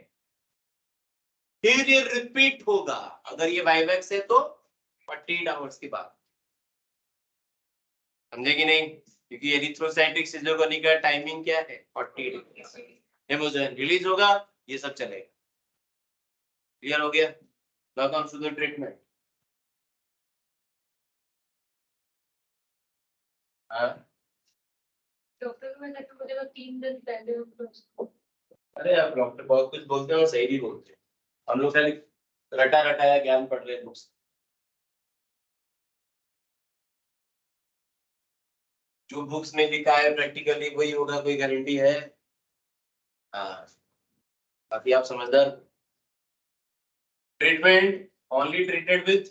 फिर ये रिपीट होगा। अगर ये वाइवेक्स है तो 48 आवर्स के बाद, समझे कि नहीं? क्योंकि एरिथ्रोसाइटिक सिजोगोनी का टाइमिंग क्या है? 48। हेमोजन रिलीज होगा, ये सब चलेगा। क्लियर हो गया? Now comes to the treatment. Doctor को मैंने तो बोला 3 दिन पहले अरे आप डॉक्टर बहुत कुछ बोलते हैं और सही भी बोलते हैं, हम लोग खाली रटा रटाया ज्ञान पढ़ रहे हैं बुक्स। जो बुक्स में लिखा है प्रैक्टिकली वही होगा, कोई गारंटी है? हाँ, बाकी आप समझदार। Treatment only treated with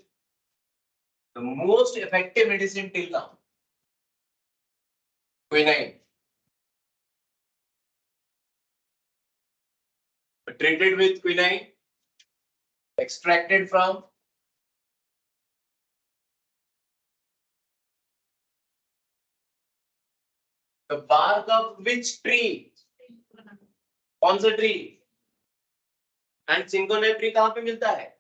the most effective medicine till now, quinine, treated with quinine, extracted from the bark of which tree? कौन सा ट्री? एंड चिंकोनेट ट्री कहाँ पे मिलता है?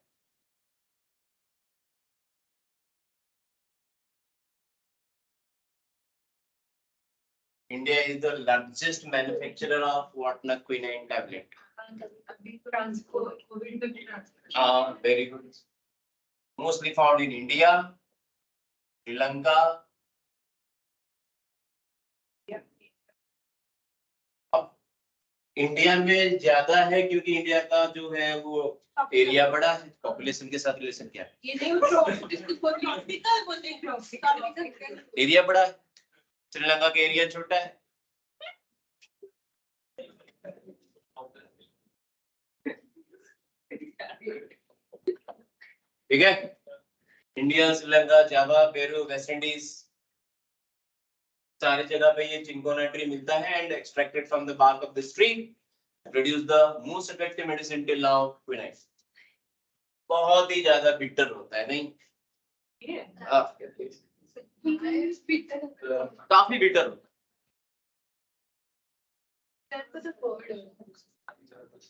India is the largest manufacturer of what na quinine tablet. Transport. Very good. Mostly found in India, Sri Lanka. अब India में ज्यादा है क्योंकि इंडिया का जो है वो एरिया बड़ा है, पॉपुलेशन के साथ रिलेशन क्या है? ये नहीं इसको ट्रॉपिकल बोलते हैं, ट्रॉपिकल एरिया बड़ा है, श्रीलंका का एरिया छोटा है। ठीक है, India, Sri Lanka, Java, Peru, West Indies, सारी जगह पे ये चिंकोना ट्री मिलता है and extracted from the bark of this tree produce the most effective medicine till now, quinine. बहुत ही ज्यादा बिटर होता है, नहीं? काफी बिटर होता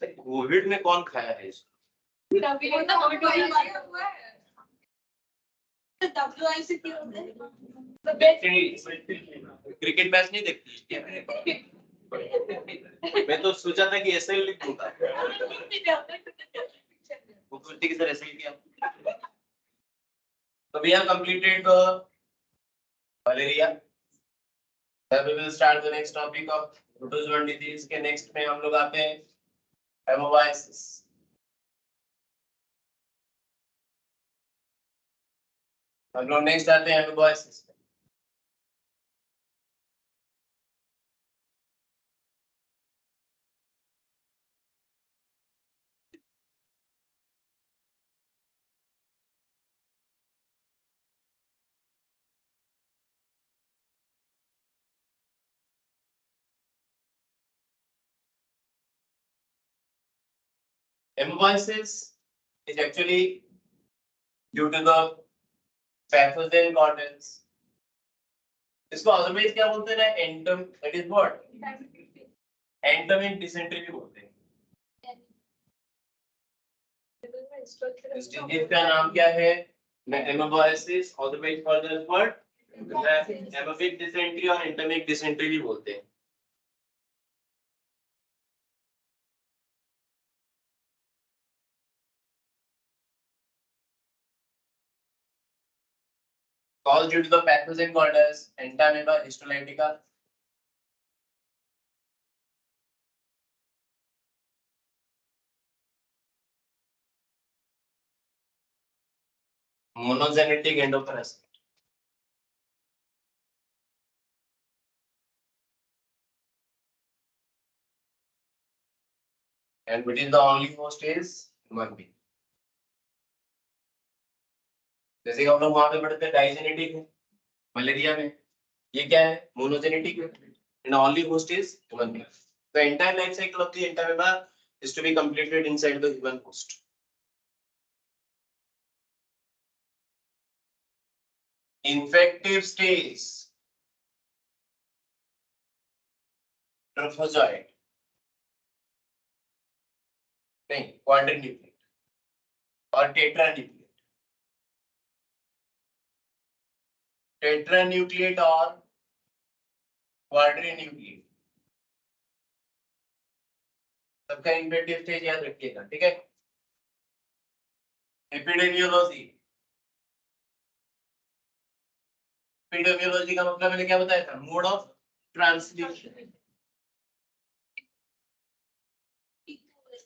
है। कोविड में कौन खाया है इसको? क्रिकेट मैच नहीं देखती? मैं तो सोचा था कि ऐसे ही लिख दूंगा, खूबसूरती की तरह ऐसे ही किया। So we have completed malaria. Then we will start the next topic of protozoan disease के next में हम लोग आते हैं hemovisis. हम लोग next आते हैं hemovisis. Hemovisis is actually due to the pathogen contents. इसको otherwise क्या बोलते हैं ना? Entom, that is what? Endemic dysentery भी बोलते हैं। इस disease का नाम क्या है? Hemovisis, otherwise called as what? Amoebic dysentery और endemic dysentery भी बोलते हैं। Caused due to the pathogen called as Entamoeba histolytica. Monogenetic endoparasite. And which is the only host is human being. जैसे कि हम लोग वहां पे पढ़ते हैं डाइजेनेटिक है, मलेरिया में ये क्या है? मोनोजेनेटिक है, and only host is human being. The entire life cycle of the entamoeba is to be completed inside the human host. Infective stage, trophozoite, नहीं, quadrinucleate और tetranucleate. Tetranucleate और quadrinucleate सबका इन्फेक्टिव स्टेज याद रखिएगा, ठीक है? Epidemiology, epidemiology का मतलब मैंने क्या बताया था? Mode of transmission,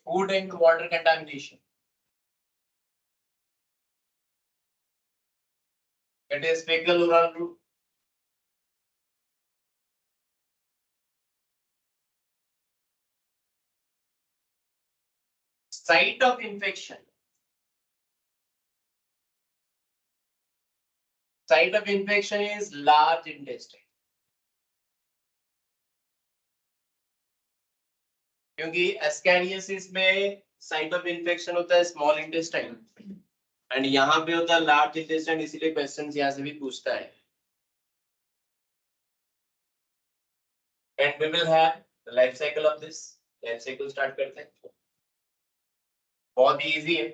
food and water contamination, it is fecal oral route, site of infection. Site of infection is large intestine. क्योंकि एस्कैरियोसिस में साइट ऑफ इन्फेक्शन होता है स्मॉल इंटेस्टाइन एंड यहाँ पे होता है लार्ज इंटेस्टाइन, इसीलिए क्वेश्चंस यहाँ से भी पूछता है. And we will have the life cycle of this. Life cycle start करते हैं. बहुत ही इजी है.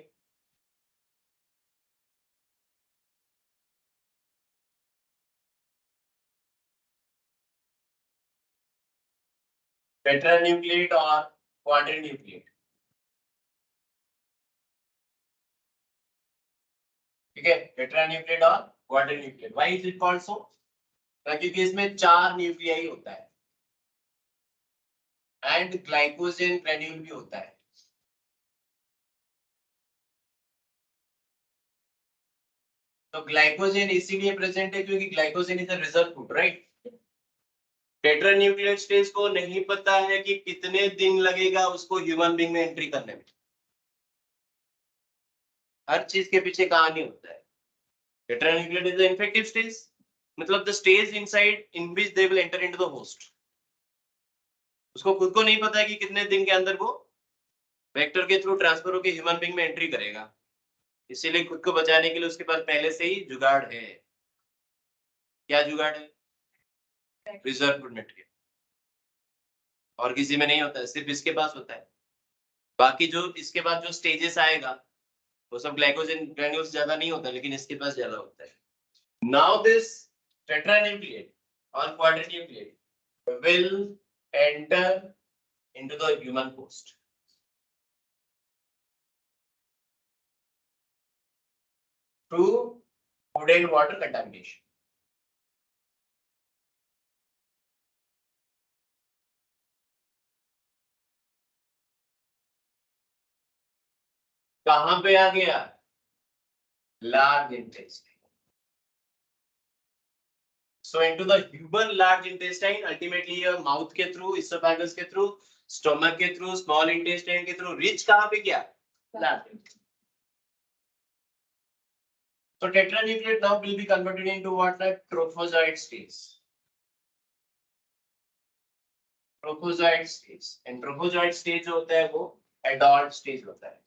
टेट्रान्यूक्लिएट और क्वाड्रीन्यूक्लिएट. ठीक है, टेट्रान्यूक्लिएट और quadrinucleate. Why is it called so? क्योंकि इसमें 4 न्यूक्लियाई होता है एंड ग्लाइकोजन ग्रेन्यूल भी होता है. तो ग्लाइकोजन इसीलिए प्रेजेंट है क्योंकि glycogen is a reserve food, right? Tetranucleate stage को नहीं पता है कि कितने दिन लगेगा उसको ह्यूमन बीइंग में एंट्री करने में. हर चीज के पीछे कहानी होता है. टेट्रान्यूक्लिएट इज द इन्फेक्टिव स्टेज, मतलब the stage inside in which they will enter into the host. उसको खुद को नहीं पता है कि कितने दिन के अंदर वो वेक्टर के थ्रू ट्रांसफर होकर ह्यूमन बीइंग में एंट्री करेगा. इसीलिए खुद को बचाने के लिए उसके पास पहले से ही जुगाड़ है. क्या जुगाड़ है? Reserve food material. और किसी में नहीं होता है, सिर्फ इसके पास होता है. बाकी जो इसके बाद जो स्टेजेस आएगा वो सब ग्लाइकोजन ग्रैन्यूल्स ज्यादा नहीं होता, लेकिन इसके पास ज्यादा होता है. नाउ दिस टेट्रान्यूक्लिएट और quadrinucleate will enter into the human host. Through food and water contamination. कहां पे आ गया? Large intestine. So into the human large intestine, ultimately your mouth के through, esophagus के through, stomach के through, small intestine के through, reach कहां पे गया? Large intestine. So tetranucleate now will be converted into what? Like trophozoite stage. Trophozoite stage. And trophozoite stage होता है वो adult stage होता है.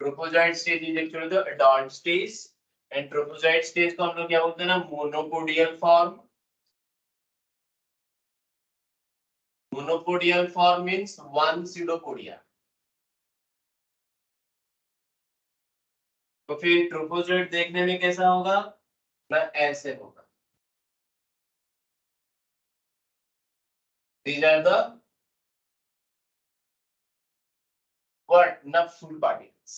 Trophozoite stage is actually the adult stage. And trophozoite stage को हम लोग क्या बोलते हैं ना, monopodial form. Monopodial form means one pseudopodia. तो फिर ट्रोफोजोइट देखने में कैसा होगा ना? ऐसे होगा. These are the what? Not full particles.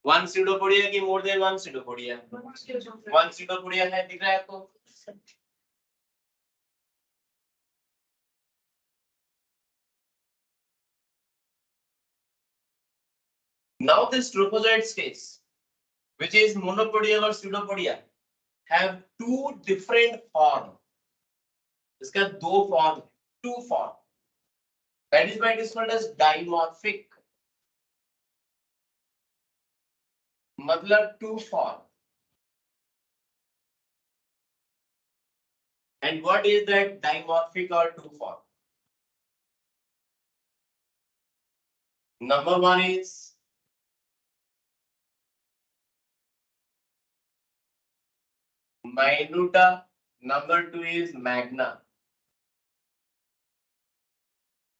One pseudopodia की more than one pseudopodia. One pseudopodia है, दिख रहा है आपको? Now this trophozoite stage, which is monopodial or pseudopodia, have two different form. इसका दो form, two form. That is why it is called as dimorphic. मतलब two form. And what is that dimorphic or two form? Number one is minuta. Number two is magna.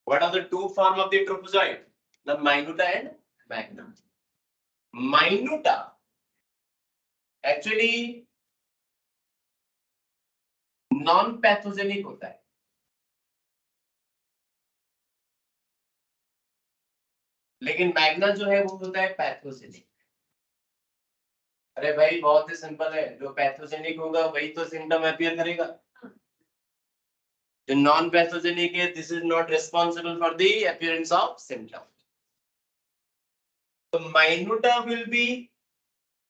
What are the two form of the trophozoite? The minuta and magna. Minuta actually non-pathogenic होता है. लेकिन Magna जो है वो होता है pathogenic. अरे भाई बहुत ही सिंपल है, जो पैथोजेनिक होगा वही तो सिम्टम अपीयर करेगा. जो नॉन पैथोजेनिक है, this is not responsible for the appearance of symptom. तो minuta will be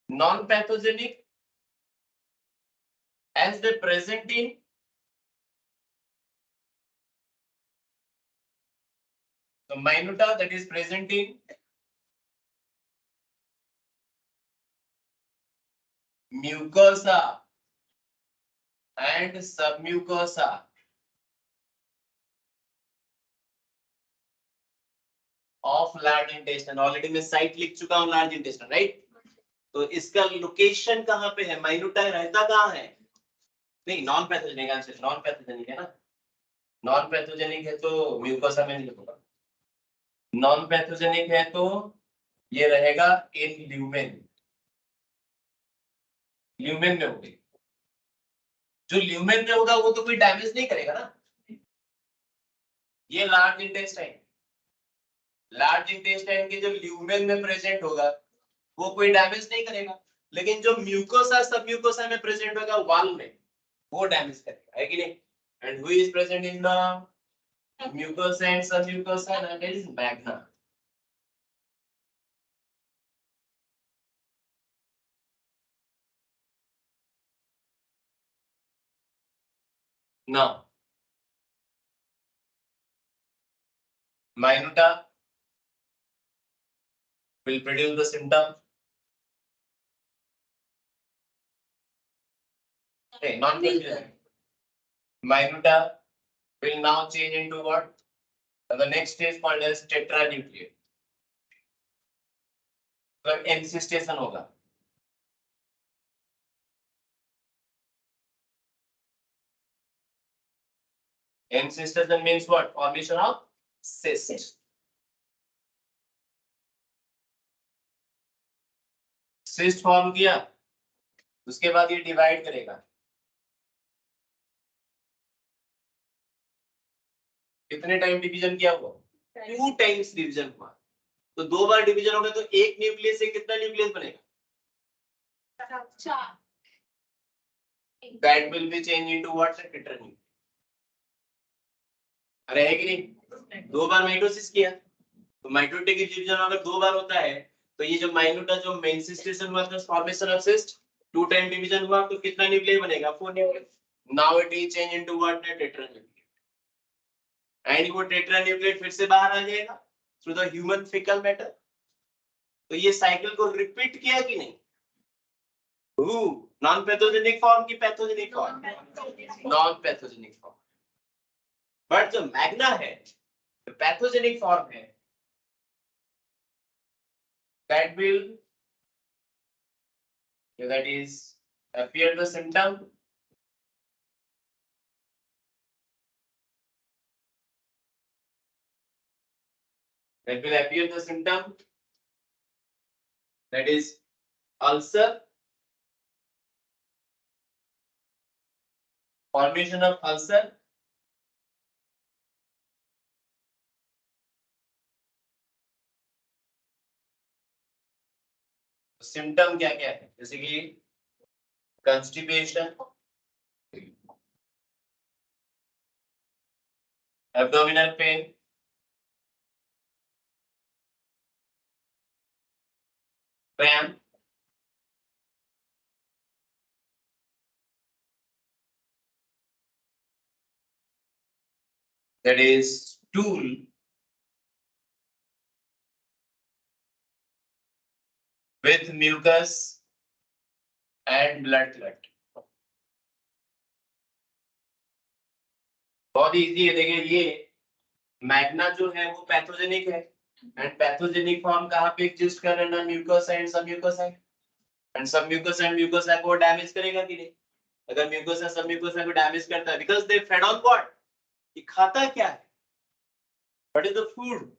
non-pathogenic as they present in minuta that is present in mucosa and submucosa. Of large intestine, already मैं site लिख चुका हूँ large intestine, right? तो इसका location कहाँ पे है? माइन्यूटा रहता कहाँ है? नहीं, non pathogenic answer, non pathogenic है ना, नॉन पैथोजेनिक है तो म्यूकोसा में नहीं होगा, नॉन पैथोजेनिक है तो ये रहेगा इन ल्यूमेन, ल्यूमेन में होगी। जो ल्यूमेन में होगा वो तो कोई डैमेज नहीं करेगा ना। ये लार्ज इंटेस्टाइन, लार्ज इंटेस्टाइन के जो ल्यूमेन में प्रेजेंट होगा वो कोई डैमेज नहीं करेगा, लेकिन जो म्यूकोसा सब म्यूकोसा में प्रेजेंट होगा वॉल में, वो डैमेज करेगा, है कि नहीं? And who is present in the mucosa and submucosa, and that is magna. Now minuta will produce the symptom. Hey, not minuta will now change into what? The next stage called as tetranucleate. मतलब एनसिस्टेशन होगा। Encystation means what? Formation of cyst. Cyst form किया, उसके बाद ये divide करेगा। कितने time division किया हुआ? 2 टाइम्स डिवीजन हुआ। तो 2 बार डिवीजन होगा तो एक न्यूक्लियस से कितना न्यूक्लियस बनेगा? 4। That will be changed into what? Tetranucleate. अरे है कि नहीं? 2 बार माइटोसिस किया तो माइटोटिक डिवीजन अगर 2 बार होता है तो ये जो माइन्यूटा जो मेंसिस्टेशन हुआ था, formation of cyst, 2 time division हुआ तो कितना न्यूक्लियस बनेगा? 4 nucleus. Now it is change into what? Tetranucleate. And वो टेट्रान्यूक्लिएट फिर से बाहर आ जाएगा through the human faecal matter. तो ये साइकिल को रिपीट किया कि नहीं? नॉन पैथोजेनिक फॉर्म की pathogenic form? Non pathogenic form. But जो मैग्ना है, जो पैथोजेनिक फॉर्म है, that will, that is appear the symptom, that will appear the symptom, that is ulcer, formation of ulcer, symptom क्या क्या है? जैसे कि constipation, abdominal pen, cramp, that is stool, with mucus and blood clot। बहुत easy है। देखिए ये Magna जो है वो पैथोजेनिक है, एंड पैथोजेनिक फॉर्म कहाँ पे एग्जिस्ट कर रहा है? Mucosa and submucosa, and submucosa and mucosa को डैमेज करेगा कि नहीं? अगर म्यूकोसा सबम्यूकोसा को डैमेज करता है, because they fed on what? ये खाता क्या है? What is the food?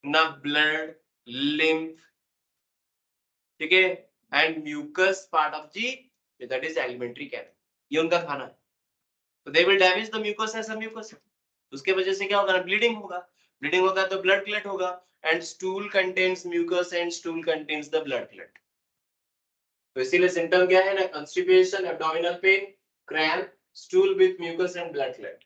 ना ब्लड, लिम्फ, ठीक है, and mucus part of G, that is alimentary canal, ये उनका खाना है। तो they will damage the mucosa submucosa, उसके वजह से क्या होगा? ब्लीडिंग होगा, ब्लीडिंग होगा तो ब्लड क्लॉट होगा, and stool contains mucus and stool contains the blood clot. तो इसीलिए सिम्टम क्या है ना? Constipation, abdominal pain, cramp, stool with mucus and blood clot.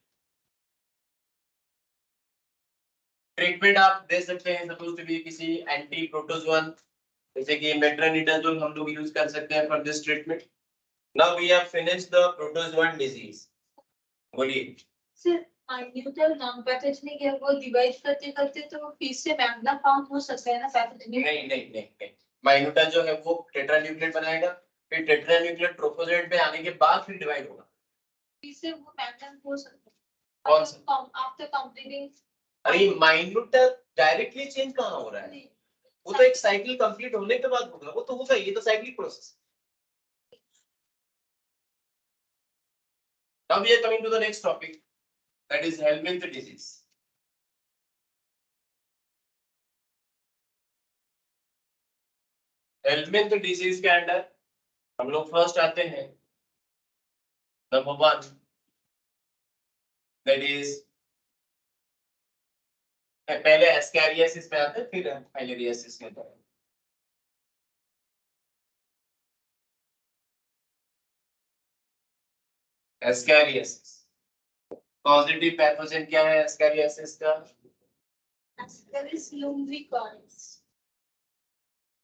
Treatment आप दे सकते हैं सपोज टू बी किसी एंटी प्रोटोजोअन, जैसे कि मेट्रोनिडाजोल हम लोग यूज कर सकते हैं for this treatment. Now we have finished the protozoan disease. बोलिए सर, न्यूट्रल नॉन पैथोजेनिक है, वो डिवाइड करते करते तो फिर से मैग्ना फॉर्म हो सकता है ना पैथोजेनिक? नहीं नहीं नहीं नहीं, माइन्यूटा जो है वो टेट्रान्यूक्लिएट बनाएगा, फिर टेट्रान्यूक्लिएट ट्रोफोजेट पे आने के बाद फिर डिवाइड होगा। फिर से वो मैग्ना हो सकता है कौन सा? आफ्टर कंप्लीटिंग अरे माइन्यूट डायरेक्टली चेंज कहाँ हो रहा है? वो तो एक साइकिल कंप्लीट होने के बाद होगा, वो तो होगा, ये तो cyclic process. Now we are coming to the next topic, that is Helminth disease. Helminth disease के अंडर हम लोग फर्स्ट आते हैं, नंबर 1, दैट इज, पहले एस्कैरियासिस पे आते हैं फिर फाइलेरियासिस के अंदर। एस्कैरियासिस पॉजिटिव पैथोजन क्या है एस्कैरियासिस का? Ascaris lumbricoides.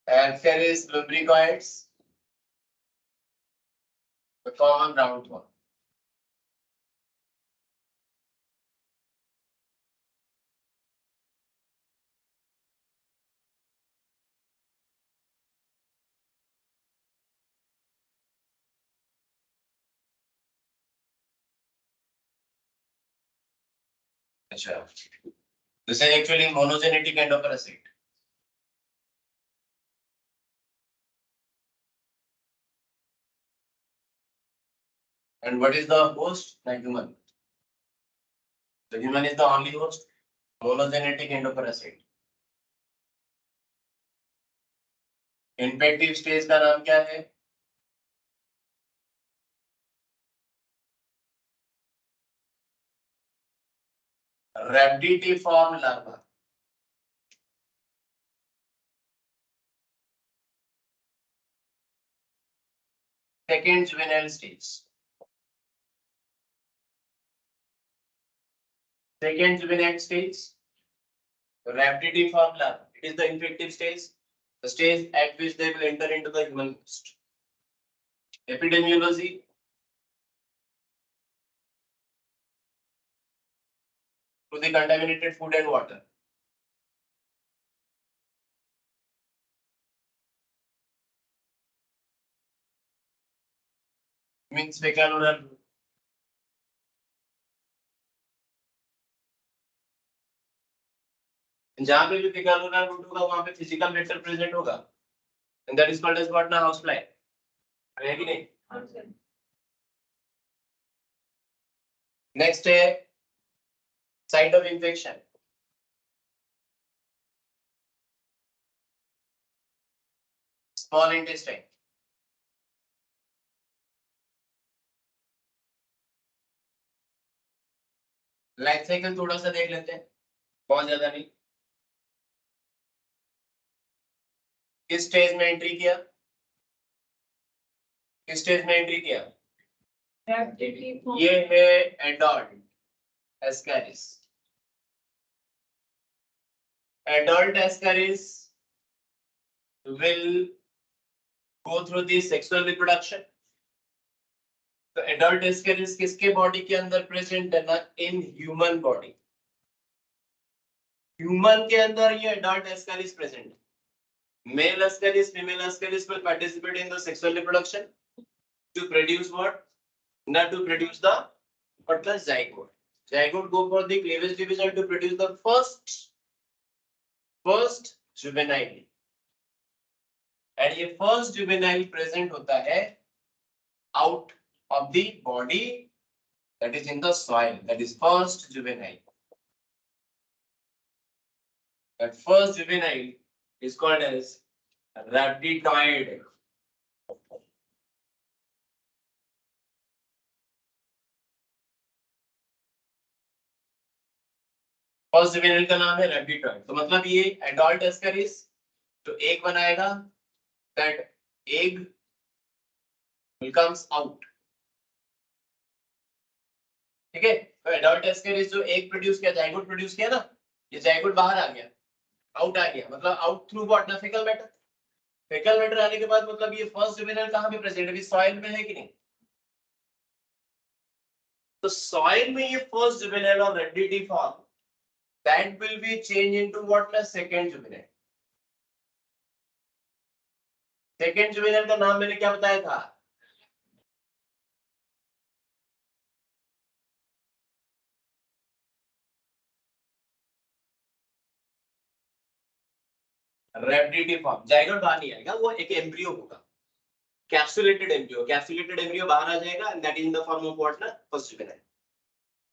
Ascaris lumbricoides, the common round one. अच्छा, this is actually monogenetic endoparasite. And what is the host? The human. The human is the only host. Monogenetic endoparasite. Infective stage का नाम क्या है? Rhabditiform larva. Second juvenile stage. Second juvenile stage, rhabditiform larva. It is the infective stage, the stage at which they will enter into the human host. Epidemiology. Through the contaminated food and water. Means fecal oral route. जहाँ पे भी fecal oral route होगा वहाँ पे physical vector present होगा, and that is called as what ना housefly, है कि नहीं? Next है site of infection. Small intestine. Life cycle थोड़ा सा देख लेते हैं, बहुत ज्यादा नहीं। किस स्टेज में एंट्री किया? किस स्टेज में एंट्री किया? ये है adult Ascaris. Adult Ascaris will go through the sexual reproduction. तो एडल्ट एस्कैरिस किसके बॉडी के अंदर प्रेजेंट है ना? In human body. ह्यूमन के अंदर ये एडल्ट एस्कैरिस प्रेजेंट है। Male ascaris, female ascaris will participate in the sexual reproduction to produce what? Not to produce the what the zygote. Zygote go for the cleavage division to produce the first juvenile. And ये first juvenile present होता है out of the body, that is in the soil. That is first juvenile. That first juvenile is called as rhabditoid. First juvenile का नाम है रैबिटॉइड। तो मतलब ये adult Ascaris जो एग बनाएगा, that egg will comes out. ठीक है, तो एडल्ट एस्कैरिस जो एग प्रोड्यूस किया, जाइगोट प्रोड्यूस किया ना, ये जाइगोट बाहर आ गया, आउट आ गया, मतलब आउट थ्रू व्हाट ना फेकल मैटर। फेकल मैटर आने के बाद मतलब ये फर्स्ट जुवेनाइल कहां पे प्रेजेंट है? अभी सॉइल में है कि नहीं? तो सॉइल में ये फर्स्ट जुवेनाइल और रैबिटिफॉर्म, that will be changed into what na second juvenile. Second juvenile का नाम मैंने क्या बताया था? रेप्टिटिव फॉर्म, जाइगोट बाहर नहीं आएगा, वो एक एम्ब्रियो होगा, कैप्सुलेटेड एम्ब्रियो, कैप्सुलेटेड एम्ब्रियो बाहर आ जाएगा, and that is in the form of what ना, first juvenile.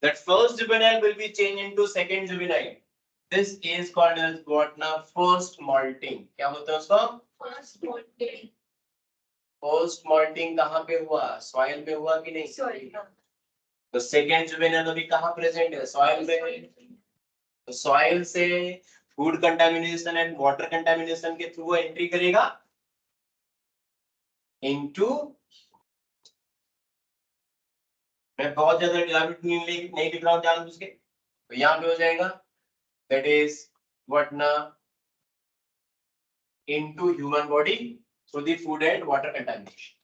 That first juvenile will be changed into second juvenile. This is called as what ना, first molting. क्या बोलते हैं उसको? First molting. First molting कहाँ पे हुआ? Soil पे हुआ कि नहीं? Soil. तो second juvenile अभी कहाँ present है? Soil में. तो soil से food contamination and water contamination के through entry करेगा into, मैं बहुत ज्यादा elaborate नहीं लिख रहा हूँ जानबूझ के, तो यहाँ पे हो जाएगा that is what ना, into human body through the food and water contamination.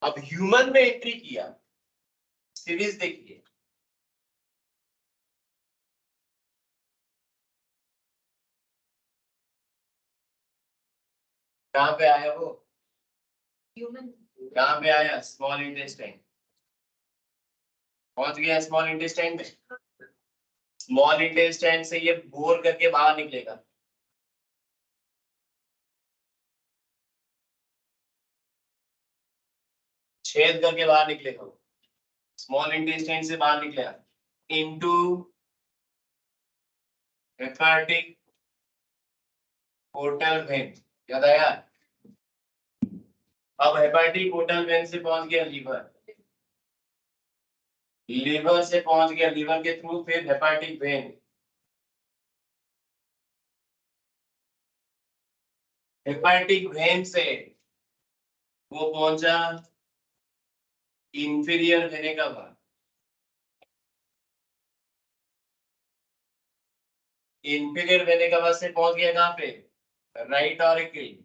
अब ह्यूमन में एंट्री किया, सीरीज देखिए, कहां पे आया वो? Human. कहां पे आया? Small intestine. पहुंच गया स्मॉल इंटेस्टाइन में. स्मॉल इंटेस्टाइन से ये बोर करके बाहर निकलेगा, छेद करके बाहर निकलेगा वो. स्मॉल इंटेस्टाइन से बाहर निकलेगा इनटू हेपेटिक पोर्टल वेन. याद आया? अब हेपेटिक पोर्टल वेन से पहुंच गया लीवर, लीवर से पहुंच गया, लीवर के थ्रू फिर हेपेटिक वेन, हेपेटिक वेन से वो पहुंचा इंफीरियर वेने का भाग, इंफीरियर वेने का भाग से पहुंच गया कहां पे? राइट ऑरिकल,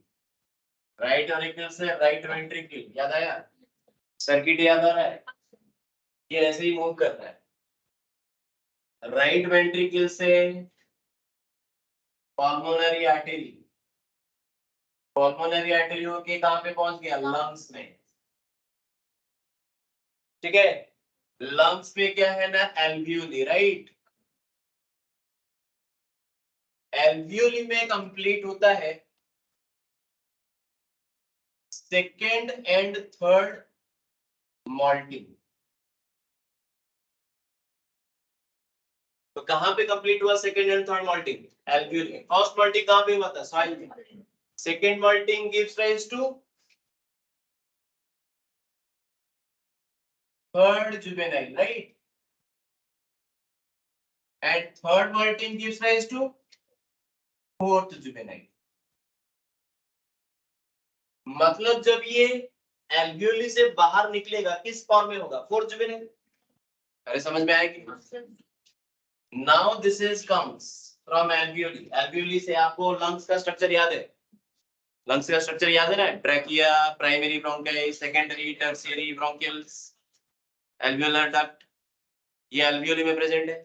राइट ऑरिकल से राइट वेंट्रिकल. याद आया? सर्किट याद आ रहा है? ये ऐसे ही मूव कर रहा है. राइट वेंट्रिकल से पल्मोनरी आर्टरी, पल्मोनरी आर्टरी होके कहां पे पहुंच गया? लंग्स में. ठीक है, लंग्स में क्या है ना, एल्वियोली, राइट. एल्वियोली में कंप्लीट होता है सेकेंड एंड थर्ड मॉल्टिंग. तो कहां पे कंप्लीट हुआ second and third moulting? Alveoli. First moulting कहां पे हुआ था? सॉइल में. Second moulting gives rise to third juvenile, right? And third molting gives rise to fourth juvenile. मतलब जब ये एल्वियोली से बाहर निकलेगा किस फॉर्म में होगा? Fourth juvenile. अरे समझ में आएगी? Now this is comes from alveoli. Alveoli से आपको लंग्स का स्ट्रक्चर याद है? लंग्स का स्ट्रक्चर याद है ना? Trachea, primary bronchi, secondary, tertiary bronchioles, alveolar duct. ये एल्वियोली में प्रेजेंट है.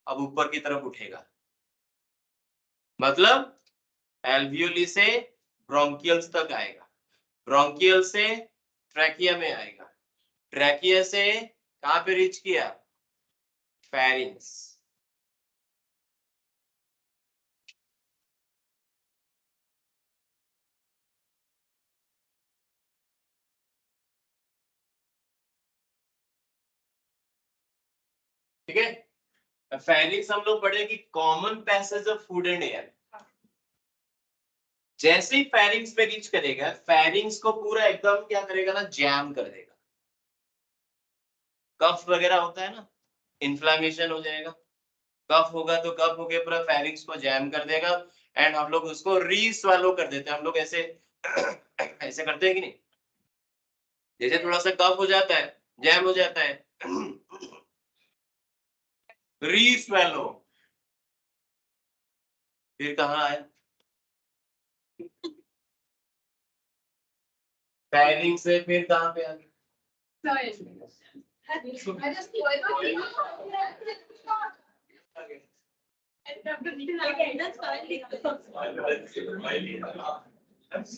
अब ऊपर की तरफ उठेगा, मतलब एल्वियोली से ब्रोंकियल्स तक आएगा, ब्रोंकियल से ट्रैकिया में आएगा, ट्रैकिया से कहां पे रीच किया? फेरिंग्स. ठीक है, फेरिंग्स हम लोग पढ़े कि common passage of food and air. जैसे ही फेरिंग्स पे रीच करेगा, फेरिंग्स को पूरा एकदम क्या करेगा ना, जैम कर देगा. कफ वगैरह होता है ना, इन्फ्लामेशन हो जाएगा. कफ होगा तो कफ होके पूरा फेरिंग्स को जैम कर देगा, एंड हम लोग उसको रीस्वालो कर देते हैं. हम लोग ऐसे ऐसे करते हैं कि नहीं? जैसे थोड़ा सा कफ हो जाता है, जैम हो जाता है, रीस्वालो. फिर कहाँ है? फेरिंग से फिर कहाँ पे आ गया?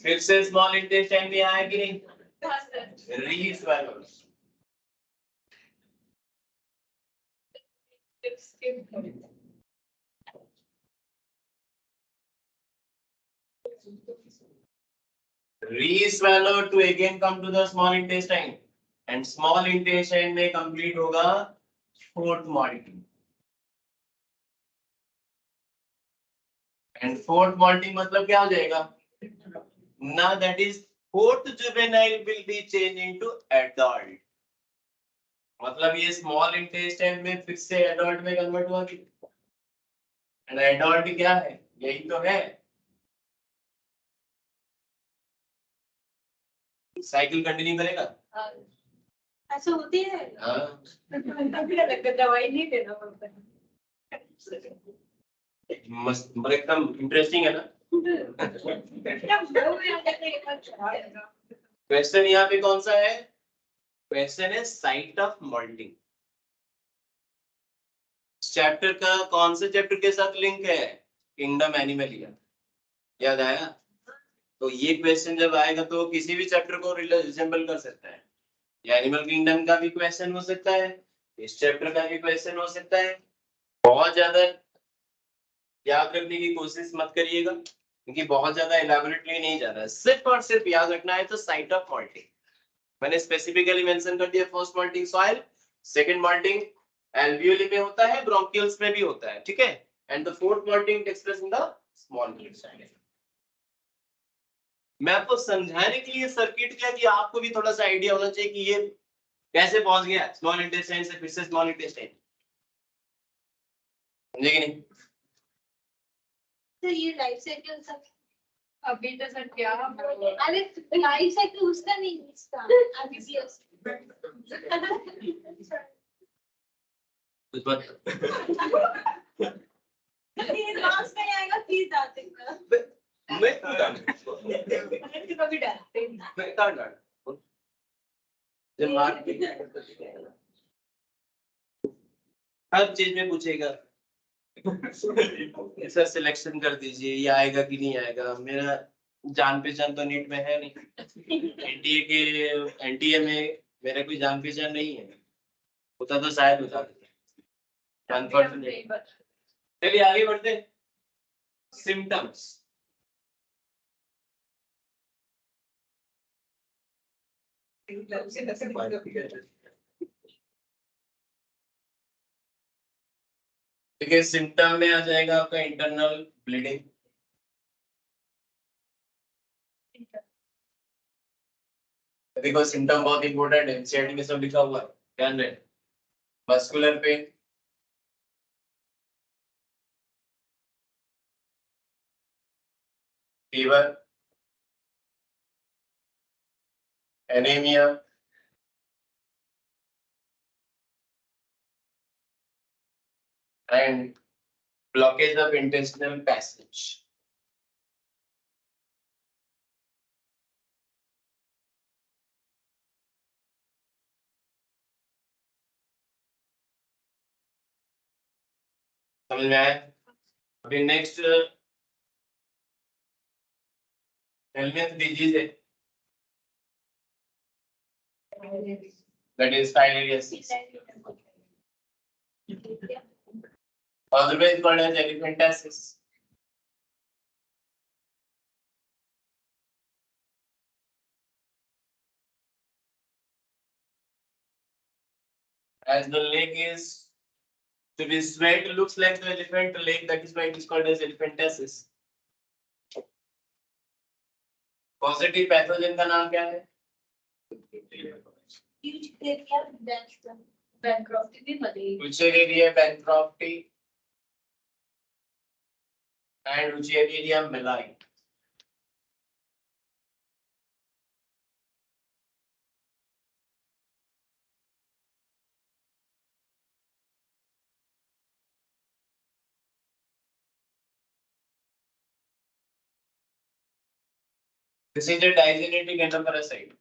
फिर से स्मॉल इंटेस्टाइन में आया कि नहीं? रीस्वालो. re-swallow to again come to the small intestine, and small intestine में complete होगा fourth malting, and fourth malting मतलब क्या हो जाएगा? Now that is fourth juvenile will be changed into adult. मतलब ये स्मॉल इंटेस्टाइन में फिर से एडल्ट में कन्वर्ट हुआ कि एंड एडल्ट क्या है? यही तो है, साइकिल कंटिन्यू करेगा। ऐसा होती है। हाँ, दवाई नहीं देना पड़ता मस्त, मतलब एकदम इंटरेस्टिंग है ना। क्वेश्चन यहाँ पे कौन सा है? क्वेश्चन है साइट ऑफ मॉल्टिंग। चैप्टर का कौन से चैप्टर के साथ लिंक है? किंगडम एनिमलिया, याद आया? तो ये क्वेश्चन जब आएगा तो किसी भी चैप्टर को रिजेंबल कर सकता है। एनिमल किंगडम का भी क्वेश्चन हो सकता है, इस चैप्टर का भी क्वेश्चन हो सकता है। बहुत ज्यादा याद रखने की कोशिश मत करिएगा, क्योंकि बहुत ज्यादा एलाबोरेटली नहीं जा रहा है, सिर्फ और सिर्फ याद रखना है तो साइट ऑफ मॉल्टिंग। मैंने स्पेसिफिकली मेंशन कर दिया, first moulting soil, second moulting alveoli में होता है, ब्रोंकियल्स में भी होता है, ठीक है, and the fourth moulting takes place in the small intestine. मैं आपको समझाने के लिए सर्किट किया कि आपको भी थोड़ा सा आइडिया होना चाहिए कि ये कैसे पहुंच गया स्मॉल इंटेस्टाइन से फिर से स्मॉल इंटेस्टाइन, समझे कि नहीं? तो ये लाइफ साइकिल सब अभी तो सर क्या अरे लाइफ साइकिल उसका नहीं, इसका अभी भी कुछ बात ये लास्ट में आएगा प्लीज आते हैं मैं कभी डरते हैं मैं कहाँ डाल जब मार के हर चीज में पूछेगा सर सिलेक्शन कर दीजिए, ये आएगा कि नहीं आएगा। मेरा जान पहचान तो नीट में है नहीं, एनटीए में मेरा कोई जान पहचान नहीं है, होता तो शायद बता देता। अनफॉर्चुनेट। चलिए आगे बढ़ते हैं। सिम्टम्स, ठीक है, सिम्टम में आ जाएगा आपका इंटरनल ब्लीडिंग, देखो सिम्टम बहुत इंपॉर्टेंट है, एनसीईआरटी में सब लिखा हुआ है, ध्यान रहे। Muscular pain, fever, anaemia, and blockage of intestinal passage. समझ में आया? अभी नेक्स्ट हेल्थ डिजीज है, that is filariasis, otherwise called as elephantiasis. As the leg is to be swelled, looks like the elephant leg, that is why it is called as elephantiasis. Positive pathogen का नाम क्या है? Bancrofti भी बनेगी। Wuchereria bancrofti and Wuchereria melai. This is a digenetic endoparasite.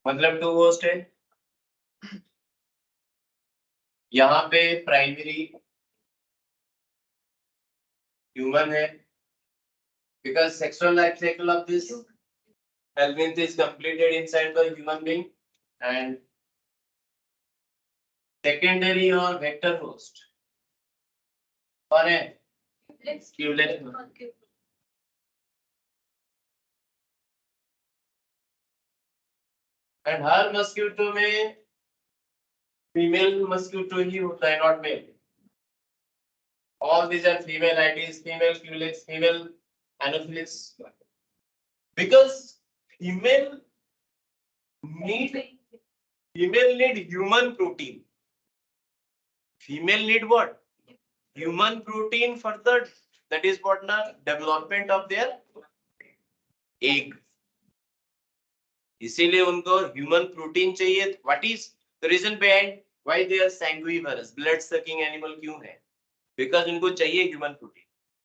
मतलब to host है, यहाँ पे प्राइमरी ह्यूमन है, because sexual life cycle of this helminth is completed inside the human being, and secondary और वेक्टर होस्ट कौन है? Culex. And हर mosquito में फीमेल मस्क्यूटो ही होता है, not male. All these are female IDs, female culex, female anopheles. Because female need human protein. Female need what? Human protein for the, that is what na, development of their egg. इसीलिए उनको human protein चाहिए. What is the reason behind why they are sanguivorous, blood sucking animal क्यों है? Because उनको चाहिए human protein.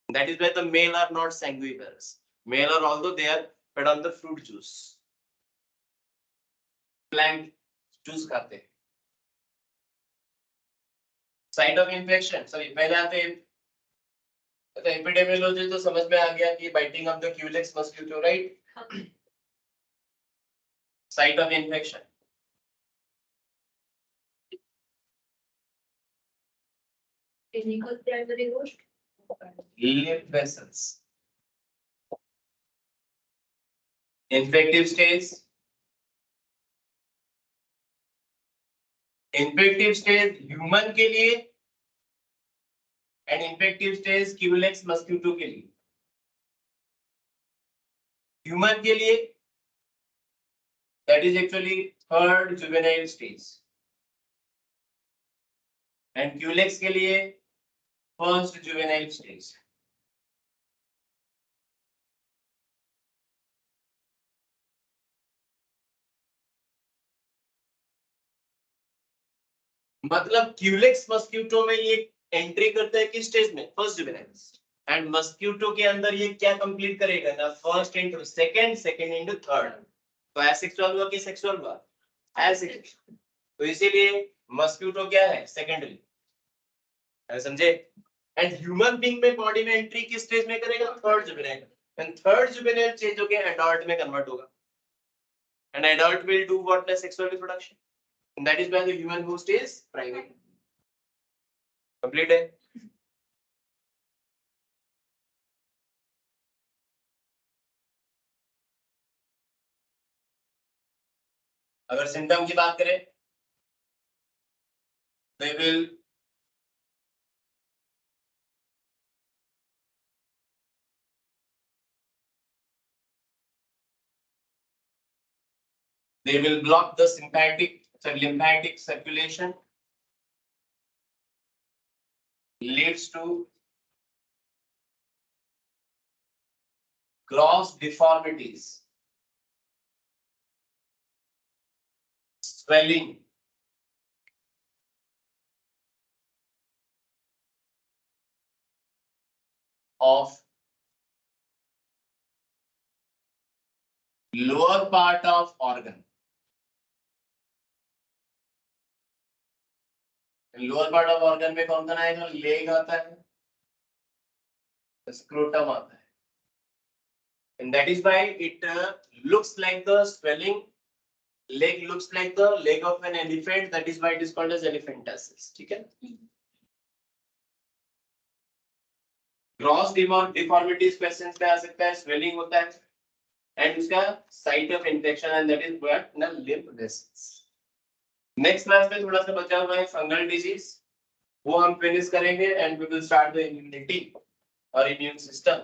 That is why the male are not sanguivorous. Male are, although they are fed on the fruit juice. Plant juice खाते हैं. Site of infection. Sorry, पहले आते हैं. तो epidemiology तो समझ में आ गया कि biting of the Culex mosquito, right? Site of infection. Clinical primary host. Lymph vessels. Infective stage. Infective stage human के लिए and infective stage Culex mosquito के लिए. Human के लिए that is actually third juvenile stage. And Culex के लिए first juvenile stage. मतलब Culex mosquito में ये एंट्री करता है किस स्टेज में? First juvenile. एंड मस्क्यूटो के अंदर ये क्या कंप्लीट करेगा ना? First into second, second into third. तो एसेक्सुअल हुआ कि सेक्सुअल हुआ? एसेक्सुअल. तो इसीलिए मस्क्यूटो क्या है? सेकेंडरी. समझे? एंड ह्यूमन बीइंग में बॉडी में एंट्री किस स्टेज में करेगा? Third juvenile. And third juvenile change होके एडल्ट में कन्वर्ट होगा. And adult will do what? Sexual reproduction. And that is why the human host is primary. Complete है? अगर सिम्टम की बात करें, they will block the lymphatic circulation, leads to gross deformities, swelling, of lower part of organ. Lower part of organ में कौन कौन आएगा? Leg आता है, स्क्रोटम आता है. And that is why it looks like the swelling. Leg looks like the leg of an elephant. That is why it is called as elephantiasis. ठीक है? Gross deformities questions में आ सकता है, swelling होता है, and उसका site of infection, and that is what? ना lymph vessels. Next class में थोड़ा सा बचा हुआ है फंगल डिजीज, वो हम फिनिश करेंगे and we will start the immunity और इम्यून सिस्टम.